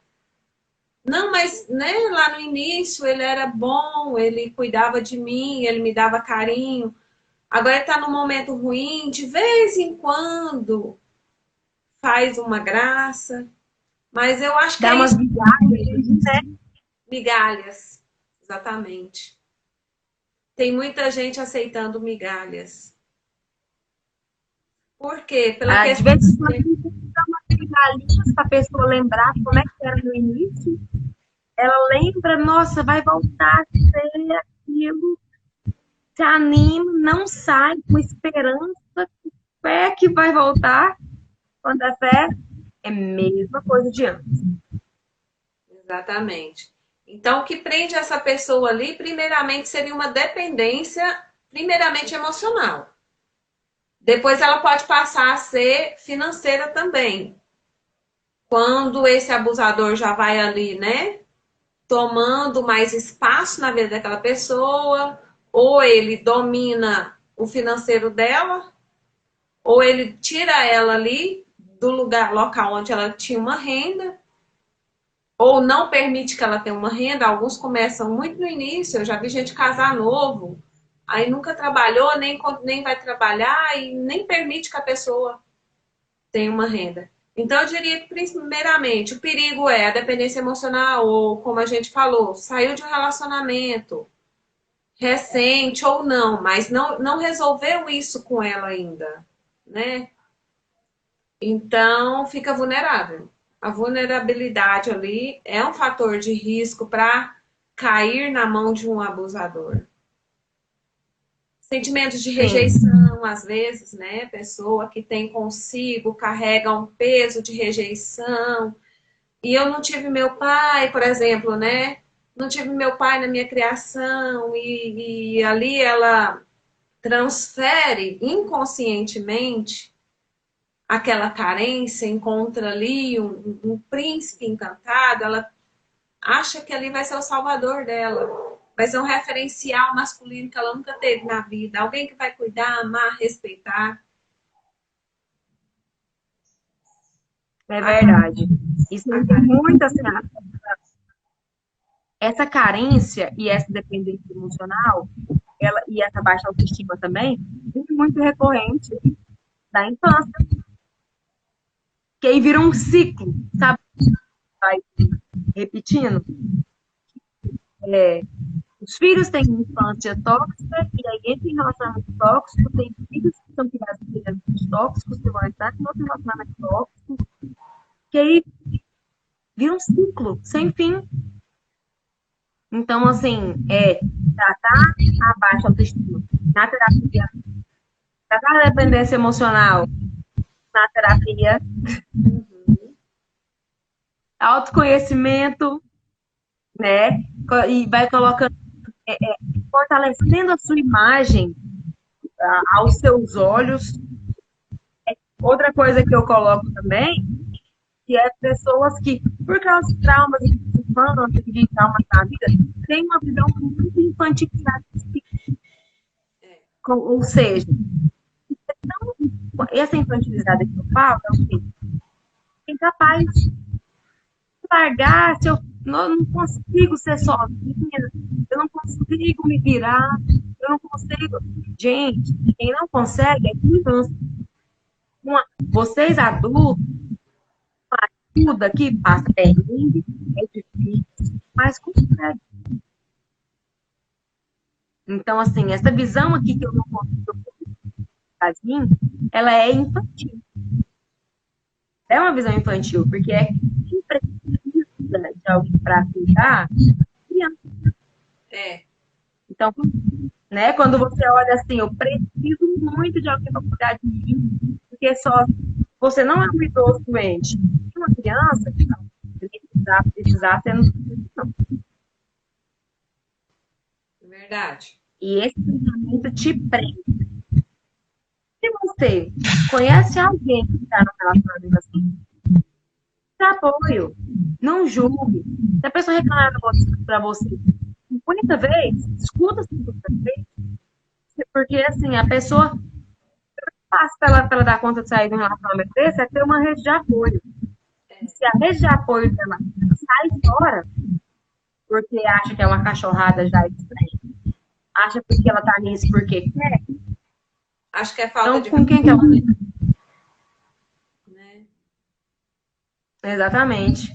Speaker 2: Não, mas né, lá no início ele era bom, ele cuidava de mim, ele me dava carinho. Agora está num momento ruim, de vez em quando faz uma graça. Mas eu acho que
Speaker 1: Dá
Speaker 2: é
Speaker 1: umas
Speaker 2: isso.
Speaker 1: migalhas, né?
Speaker 2: Migalhas, exatamente. Tem muita gente aceitando migalhas. Por quê? Pela
Speaker 1: De
Speaker 2: questão
Speaker 1: vez em
Speaker 2: de
Speaker 1: quando, tem que dar umas migalhinhas para a pessoa lembrar como é que era no início. Ela lembra, nossa, vai voltar a ser aquilo, se anima, não sai com esperança, fé que vai voltar. Quando é fé, é a mesma coisa de antes.
Speaker 2: Exatamente. Então, o que prende essa pessoa ali, primeiramente, seria uma dependência, primeiramente emocional. Depois ela pode passar a ser financeira também. Quando esse abusador já vai ali, né, tomando mais espaço na vida daquela pessoa, ou ele domina o financeiro dela, ou ele tira ela ali do lugar, local onde ela tinha uma renda, ou não permite que ela tenha uma renda. Alguns começam muito no início, eu já vi gente casar novo, aí nunca trabalhou, nem vai trabalhar e nem permite que a pessoa tenha uma renda. Então, eu diria que, primeiramente, o perigo é a dependência emocional, ou como a gente falou, saiu de um relacionamento recente ou não, mas não resolveu isso com ela ainda. né? Então, fica vulnerável. A vulnerabilidade ali é um fator de risco para cair na mão de um abusador. Sentimentos de
Speaker 1: Sim.
Speaker 2: rejeição, às vezes, né? Pessoa que tem consigo, carrega um peso de rejeição. E eu não tive meu pai, por exemplo, né? Não tive meu pai na minha criação, e ali ela transfere inconscientemente aquela carência, encontra ali um príncipe encantado, ela acha que ali vai ser o salvador dela, vai ser um referencial masculino que ela nunca teve na vida, alguém que vai cuidar, amar, respeitar.
Speaker 1: É
Speaker 2: A,
Speaker 1: verdade. Isso
Speaker 2: a
Speaker 1: aí tem
Speaker 2: carência.
Speaker 1: muito assim, essa carência e essa dependência emocional, ela, e essa baixa autoestima também, é muito recorrente da infância, que aí vira um ciclo, sabe? Vai repetindo. É, os filhos têm infância tóxica, e aí entre relacionamento tóxico, tem filhos que são criados em relacionamentos tóxicos, que vão entrar em outro relacionamento tóxico, que aí vira um ciclo sem fim. Então, assim, tratar a baixa autoestima na terapia, tratar a dependência emocional na terapia, autoconhecimento, né? E vai colocando, fortalecendo a sua imagem aos seus olhos. Outra coisa que eu coloco também, que é pessoas que, por causa de traumas de infância, de traumas da vida, têm uma visão muito infantilizada. Ou seja, essa infantilizada que eu falo é o quê? Incapaz de largar, se eu não consigo ser sozinha, eu não consigo me virar, eu não consigo. Gente, quem não consegue é criança. Vocês adultos, tudo aqui passa perrengue, é difícil, mas consegue. Então, assim, essa visão aqui que eu não consigo fazer, ela é infantil. É uma visão infantil, porque é quem precisa de alguém para cuidar, criança.
Speaker 2: É,
Speaker 1: Então, né, quando você olha assim, eu preciso muito de alguém para cuidar de mim, porque só você não é um idoso doente. Uma criança, não, precisar ter não.
Speaker 2: é verdade.
Speaker 1: E esse pensamento te prende. Se você conhece alguém que está no relacionamento assim, dê apoio. Não julgue. Se a pessoa reclamar para você 50 vezes, escuta 50 vezes, porque assim, a pessoa fácil para ela dar conta de sair de um relacionamento desse é ter uma rede de apoio. E se a rede de apoio dela sai fora, porque acha que é uma cachorrada já estranha, acha que ela tá nisso porque quer,
Speaker 2: Acho que é falta
Speaker 1: então
Speaker 2: de
Speaker 1: com quem que ela fica?
Speaker 2: né?
Speaker 1: Exatamente.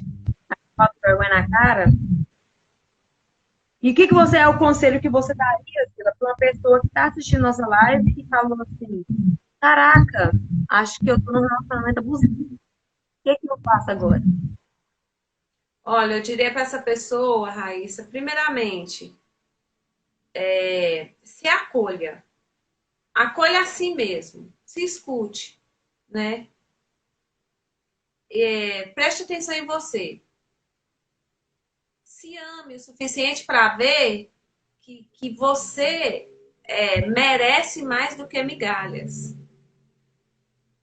Speaker 1: Falta vergonha na cara. E o que você é o conselho que você daria, Sila, para uma pessoa que está assistindo nossa live e falou assim: caraca, acho que eu tô num relacionamento abusivo. O que eu faço agora?
Speaker 2: Olha, eu diria para essa pessoa, Raíssa, primeiramente, se acolha. Acolha a si mesmo. Se escute, né? Preste atenção em você. Se ame o suficiente para ver que você merece mais do que migalhas.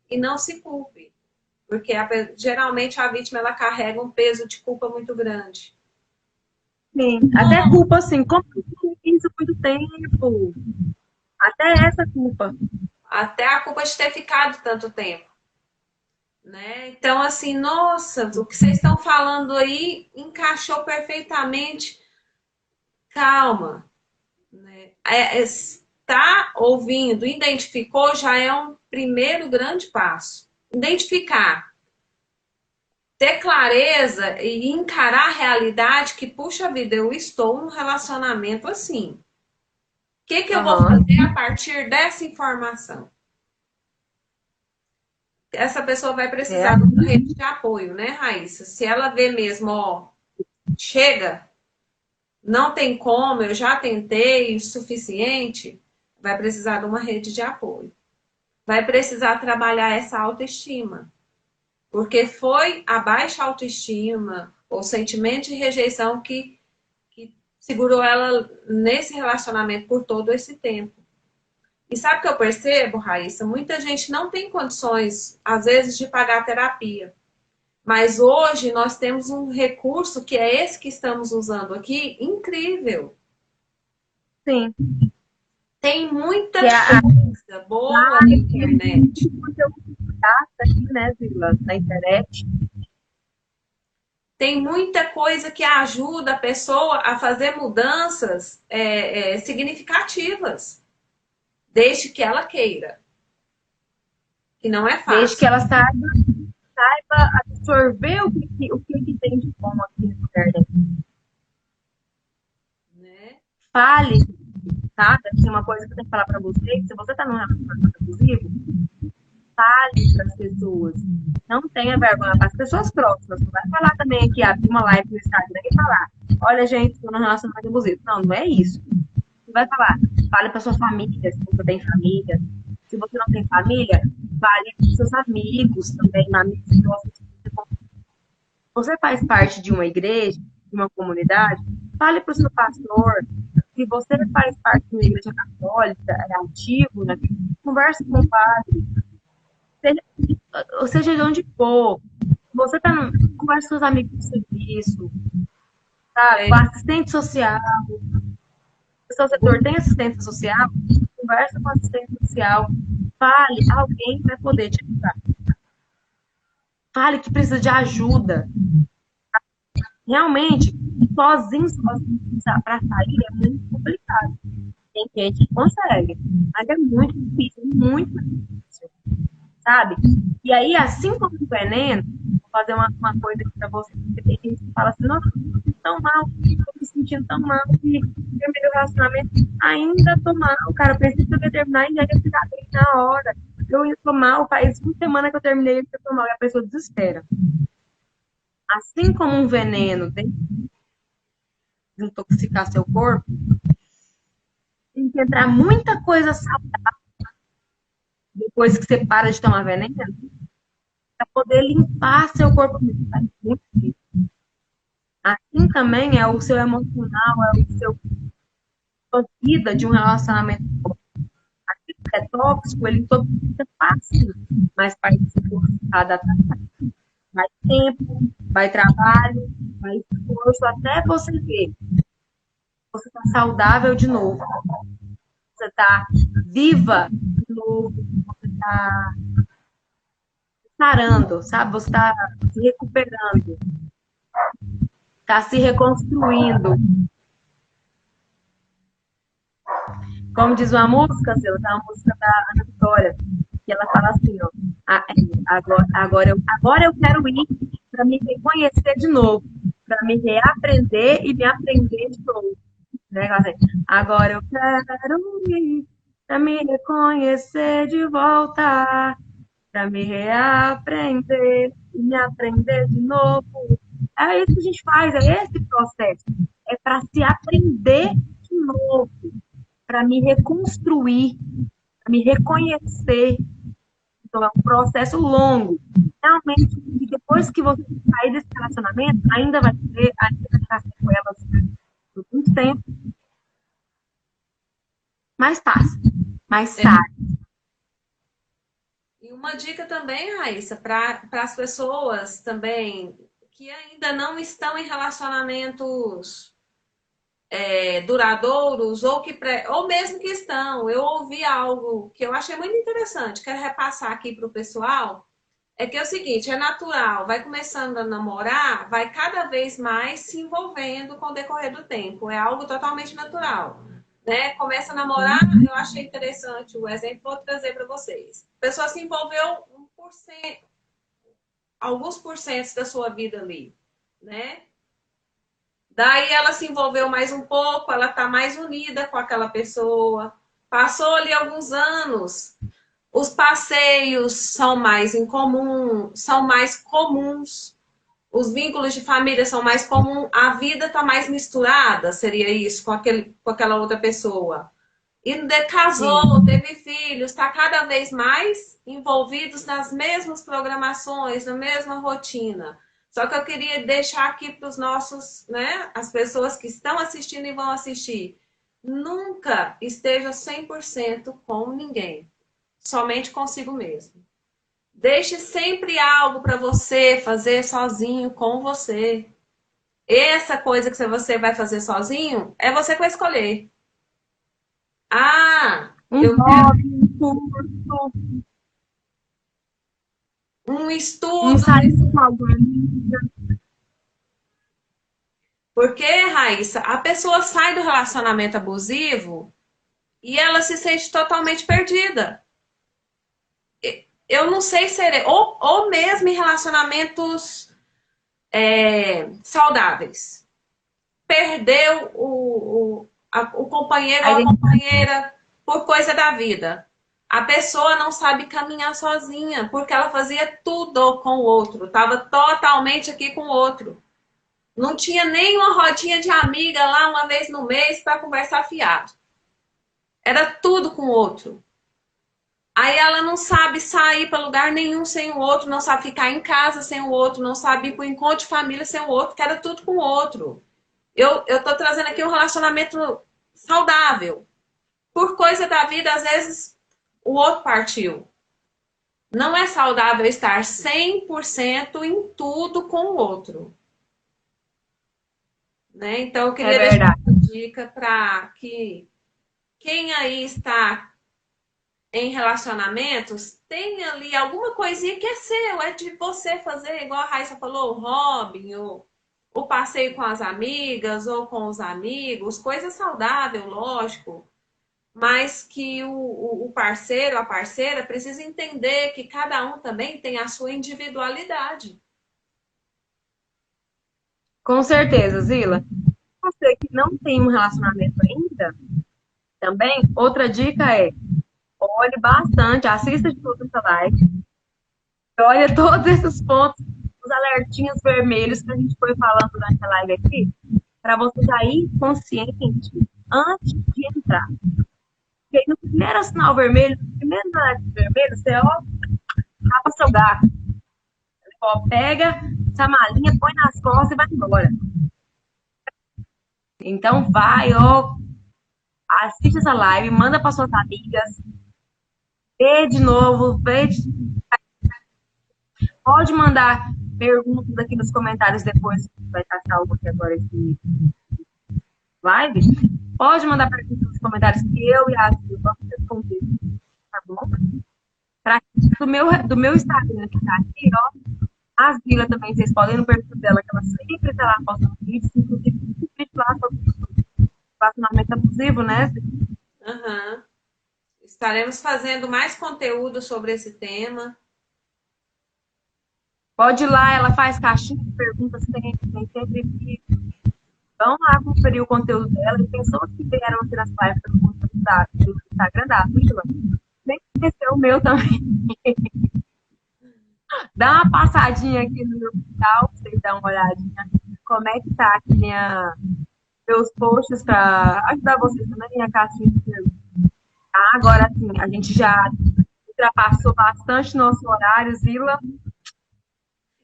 Speaker 2: E não se culpe. Porque geralmente a vítima ela carrega um peso de culpa muito grande.
Speaker 1: Sim, até culpa assim, como que eu fiz isso muito tempo? Até essa culpa.
Speaker 2: Até a culpa de ter ficado tanto tempo. Né? Então, assim, nossa, o que vocês estão falando aí encaixou perfeitamente. Calma. Né? Está ouvindo, identificou, já é um primeiro grande passo. Identificar, ter clareza e encarar a realidade que, puxa vida, eu estou num relacionamento assim. O que eu vou
Speaker 1: Aham.
Speaker 2: fazer a partir dessa informação? essa pessoa vai
Speaker 1: É,
Speaker 2: precisar de uma rede de apoio, né, Raíssa? Se ela vê mesmo, ó, chega, não tem como, eu já tentei o suficiente, vai precisar de uma rede de apoio. Vai precisar trabalhar essa autoestima. Porque foi a baixa autoestima, o sentimento de rejeição que segurou ela nesse relacionamento por todo esse tempo. E sabe o que eu percebo, Raíssa? Muita gente não tem condições, às vezes, de pagar a terapia. Mas hoje nós temos um recurso que é esse que estamos usando aqui, incrível.
Speaker 1: sim.
Speaker 2: Tem
Speaker 1: Que
Speaker 2: muita
Speaker 1: é
Speaker 2: coisa boa na internet.
Speaker 1: conteúdo aqui, né, Zila, na internet.
Speaker 2: Tem muita coisa que ajuda a pessoa a fazer mudanças significativas, desde que ela queira, que não é
Speaker 1: Desde que
Speaker 2: fácil,
Speaker 1: ela saiba absorver o que tem de bom aqui na internet.
Speaker 2: né?
Speaker 1: Fale, tá? Tem uma coisa que eu tenho que falar pra você, que se você tá num relacionamento abusivo, fale para as pessoas. Não tenha vergonha para as pessoas próximas. Não vai falar também aqui, abrir uma live no Instagram e falar: olha, gente, estou num relacionamento abusivo. Não, não é isso. Você vai falar, fale para sua família, se você tem família. Se você não tem família, fale para seus amigos também, amigos que gostam de você. Você faz parte de uma igreja, de uma comunidade, fale para o seu pastor. Se você faz parte de uma igreja católica, é ativo, né? Converse com o padre, seja, ou seja de onde for. Você tá no, conversa com os amigos do serviço, tá?
Speaker 2: É,
Speaker 1: Com a assistente social. Se o seu setor tem assistente social, conversa com o assistente social. Fale, alguém vai poder te ajudar. Fale que precisa de ajuda. Realmente, sozinho para sair é muito complicado. Tem gente que consegue, mas é muito difícil. Sabe? E aí, assim como o veneno, vou fazer uma coisa aqui pra você, porque tem gente que fala assim, nossa, eu me sinto tão mal, tô me sentindo tão mal, que terminei o relacionamento, ainda tô mal, cara, eu preciso que eu ia terminar e já ia ficar bem na hora. Eu ia tô mal, faz uma semana que eu terminei e eu tô mal, e a pessoa desespera. Assim como um veneno tem que desintoxicar seu corpo, tem que entrar muita coisa saudável depois que você para de tomar veneno, para poder limpar seu corpo. É muito difícil. Assim também é o seu emocional, é o seu sua vida de um relacionamento. Aquilo que é tóxico, ele todo fica fácil, mas para se adaptar, vai tempo, vai trabalho, vai esforço, até você ver. Você está saudável de novo, você está viva de novo, você está sarando, sabe? Você está se recuperando, está se reconstruindo. Como diz uma música, Zé, tá uma música da Ana Vitória, que ela fala assim, ó, agora eu quero ir para me reconhecer de novo, para me reaprender e me aprender de novo. Né? Assim, agora eu quero ir para me reconhecer de volta, para me reaprender e me aprender de novo. É isso que a gente faz, é esse processo. É para se aprender de novo, para me reconstruir, para me reconhecer. Então, é um processo longo. Realmente, e depois que você sair desse relacionamento, ainda vai ficar sequelas por muito tempo, mas passa, mais
Speaker 2: é.
Speaker 1: sai.
Speaker 2: E uma dica também, Raíssa, para as pessoas também que ainda não estão em relacionamentos duradouros ou mesmo que estão. Eu ouvi algo que eu achei muito interessante, quero repassar aqui para o pessoal. É que é o seguinte, é natural, vai começando a namorar, vai cada vez mais se envolvendo com o decorrer do tempo. É algo totalmente natural. Né? Começa a namorar, eu achei interessante o exemplo, vou trazer para vocês. A pessoa se envolveu 1%, alguns porcentos da sua vida ali, né? Daí ela se envolveu mais um pouco, ela está mais unida com aquela pessoa. Passou ali alguns anos, Os passeios são mais em comum, são mais comuns. Os vínculos de família são mais comuns. A vida está mais misturada, seria isso, com aquela outra pessoa. E casou,
Speaker 1: Sim.
Speaker 2: teve filhos, está cada vez mais envolvidos nas mesmas programações, na mesma rotina. Só que eu queria deixar aqui para os nossos, né, as pessoas que estão assistindo e vão assistir. Nunca esteja 100% com ninguém, somente consigo mesmo. Deixe sempre algo para você fazer sozinho com você. Essa coisa que você vai fazer sozinho é você que vai escolher. Ah,
Speaker 1: Um
Speaker 2: eu quero
Speaker 1: hobby, um curso,
Speaker 2: um
Speaker 1: um
Speaker 2: estudo.
Speaker 1: sair com alguém.
Speaker 2: Porque, Raíssa, a pessoa sai do relacionamento abusivo e ela se sente totalmente perdida. Eu não sei se é, ou mesmo em relacionamentos saudáveis. Perdeu o companheiro
Speaker 1: A
Speaker 2: ou a
Speaker 1: identidade.
Speaker 2: companheira por coisa da vida. A pessoa não sabe caminhar sozinha, porque ela fazia tudo com o outro, estava totalmente aqui com o outro. Não tinha nem uma rodinha de amiga lá uma vez no mês para conversar fiado. Era tudo com o outro. Aí ela não sabe sair para lugar nenhum sem o outro, não sabe ficar em casa sem o outro, não sabe ir para o encontro de família sem o outro, que era tudo com o outro. Eu tô trazendo aqui um relacionamento saudável. Por coisa da vida, às vezes o outro partiu. Não é saudável estar 100% em tudo com o outro. Né? Então, eu
Speaker 1: É
Speaker 2: queria deixar
Speaker 1: verdade.
Speaker 2: uma dica para que quem aí está em relacionamentos tenha ali alguma coisinha que é seu, é de você fazer, igual a Raíssa falou, o hobby, o passeio com as amigas ou com os amigos, coisa saudável, lógico, mas que o parceiro, a parceira, precisa entender que cada um também tem a sua individualidade.
Speaker 1: Com certeza, Zila. Você que não tem um relacionamento ainda, também, outra dica é olhe bastante, assista de tudo essa live, olha todos esses pontos, os alertinhos vermelhos que a gente foi falando durante a live aqui, para você já ir consciente antes de entrar. Porque aí no primeiro sinal vermelho, no primeiro alerta vermelho, você ó, tapa seu gato. Ó, pega essa malinha, põe nas costas e vai embora. Então vai, ó, assiste essa live, manda para suas amigas, vê de novo, pode mandar perguntas aqui nos comentários depois, vai estar salvo aqui agora esse live. Pode mandar perguntas nos comentários que eu e a Silvia vamos responder, tá bom? Pra, do meu Instagram que tá aqui, ó, a Zila também, vocês podem ir no perfil dela, que ela sempre tá lá postando vídeos, inclusive vídeo lá sobre relacionamento abusivo, né?
Speaker 2: Uhum. Estaremos fazendo mais conteúdo sobre esse tema.
Speaker 1: Pode ir lá, ela faz caixinha de perguntas, tem sempre vídeo. Vão lá conferir o conteúdo dela. E pessoas que vieram aqui nas lives do Instagram da Vila, nem esqueceu o meu também. Dá uma passadinha aqui no meu canal, pra vocês darem uma olhadinha como é que tá aqui meus posts para ajudar vocês também, minha caixinha de perguntas. Tá? Agora sim, a gente já ultrapassou bastante nosso horário, Zila.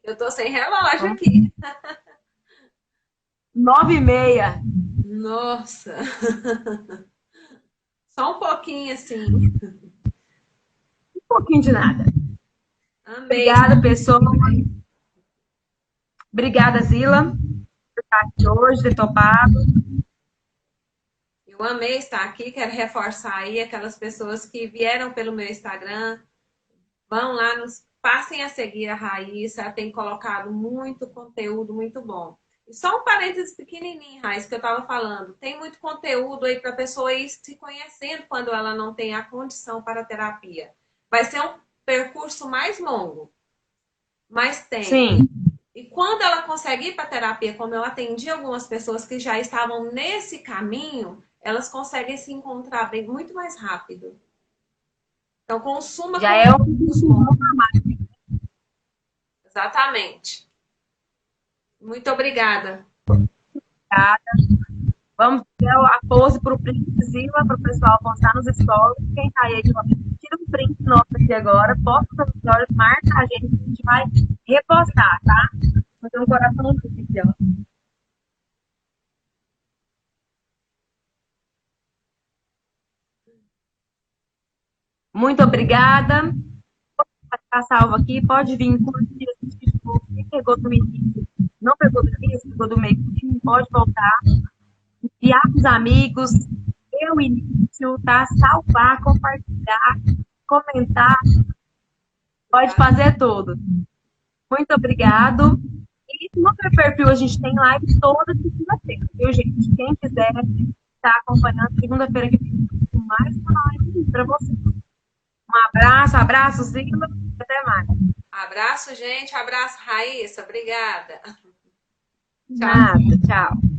Speaker 2: Eu tô sem relógio
Speaker 1: Então,
Speaker 2: aqui.
Speaker 1: 9h30.
Speaker 2: Nossa, só um pouquinho assim.
Speaker 1: Um pouquinho de nada.
Speaker 2: Amei.
Speaker 1: Obrigada, pessoal. Obrigada, Zila, por estar aqui hoje, ter topado.
Speaker 2: Eu amei estar aqui. Quero reforçar aí aquelas pessoas que vieram pelo meu Instagram. Vão lá, passem a seguir a Raíssa. Ela tem colocado muito conteúdo muito bom. E só um parênteses pequenininho, Raíssa, que eu estava falando. Tem muito conteúdo aí para a pessoa ir se conhecendo quando ela não tem a condição para a terapia. Vai ser um percurso mais longo, mas tem.
Speaker 1: Sim,
Speaker 2: E quando ela consegue ir para a terapia, como eu atendi algumas pessoas que já estavam nesse caminho, elas conseguem se encontrar bem muito mais rápido. Então, consuma
Speaker 1: Já
Speaker 2: com
Speaker 1: é um
Speaker 2: consuma. Exatamente. Muito obrigada.
Speaker 1: Vamos ter a pose para o print, para o pessoal postar nos stories. Quem tá aí, tira um print nosso aqui agora, posta nos stories, marca a gente vai repostar, tá? Vou ter um coraçãozinho aqui, ó. Muito obrigada. Tá salvo aqui, pode vir, curtir, assistir de novo. Quem pegou do início, não pegou do início, pegou do meio, pode voltar. Enviar para os amigos, ver o início, tá? Salvar, compartilhar, comentar, pode fazer tudo. Muito obrigado. E no meu perfil a gente tem live toda segunda-feira, viu, gente? Quem quiser estar acompanhando, segunda-feira que vem mais uma live para você. Um abraço, abraço, Zila, até mais.
Speaker 2: Abraço, gente. Abraço, Raíssa. Obrigada.
Speaker 1: Nada, tchau.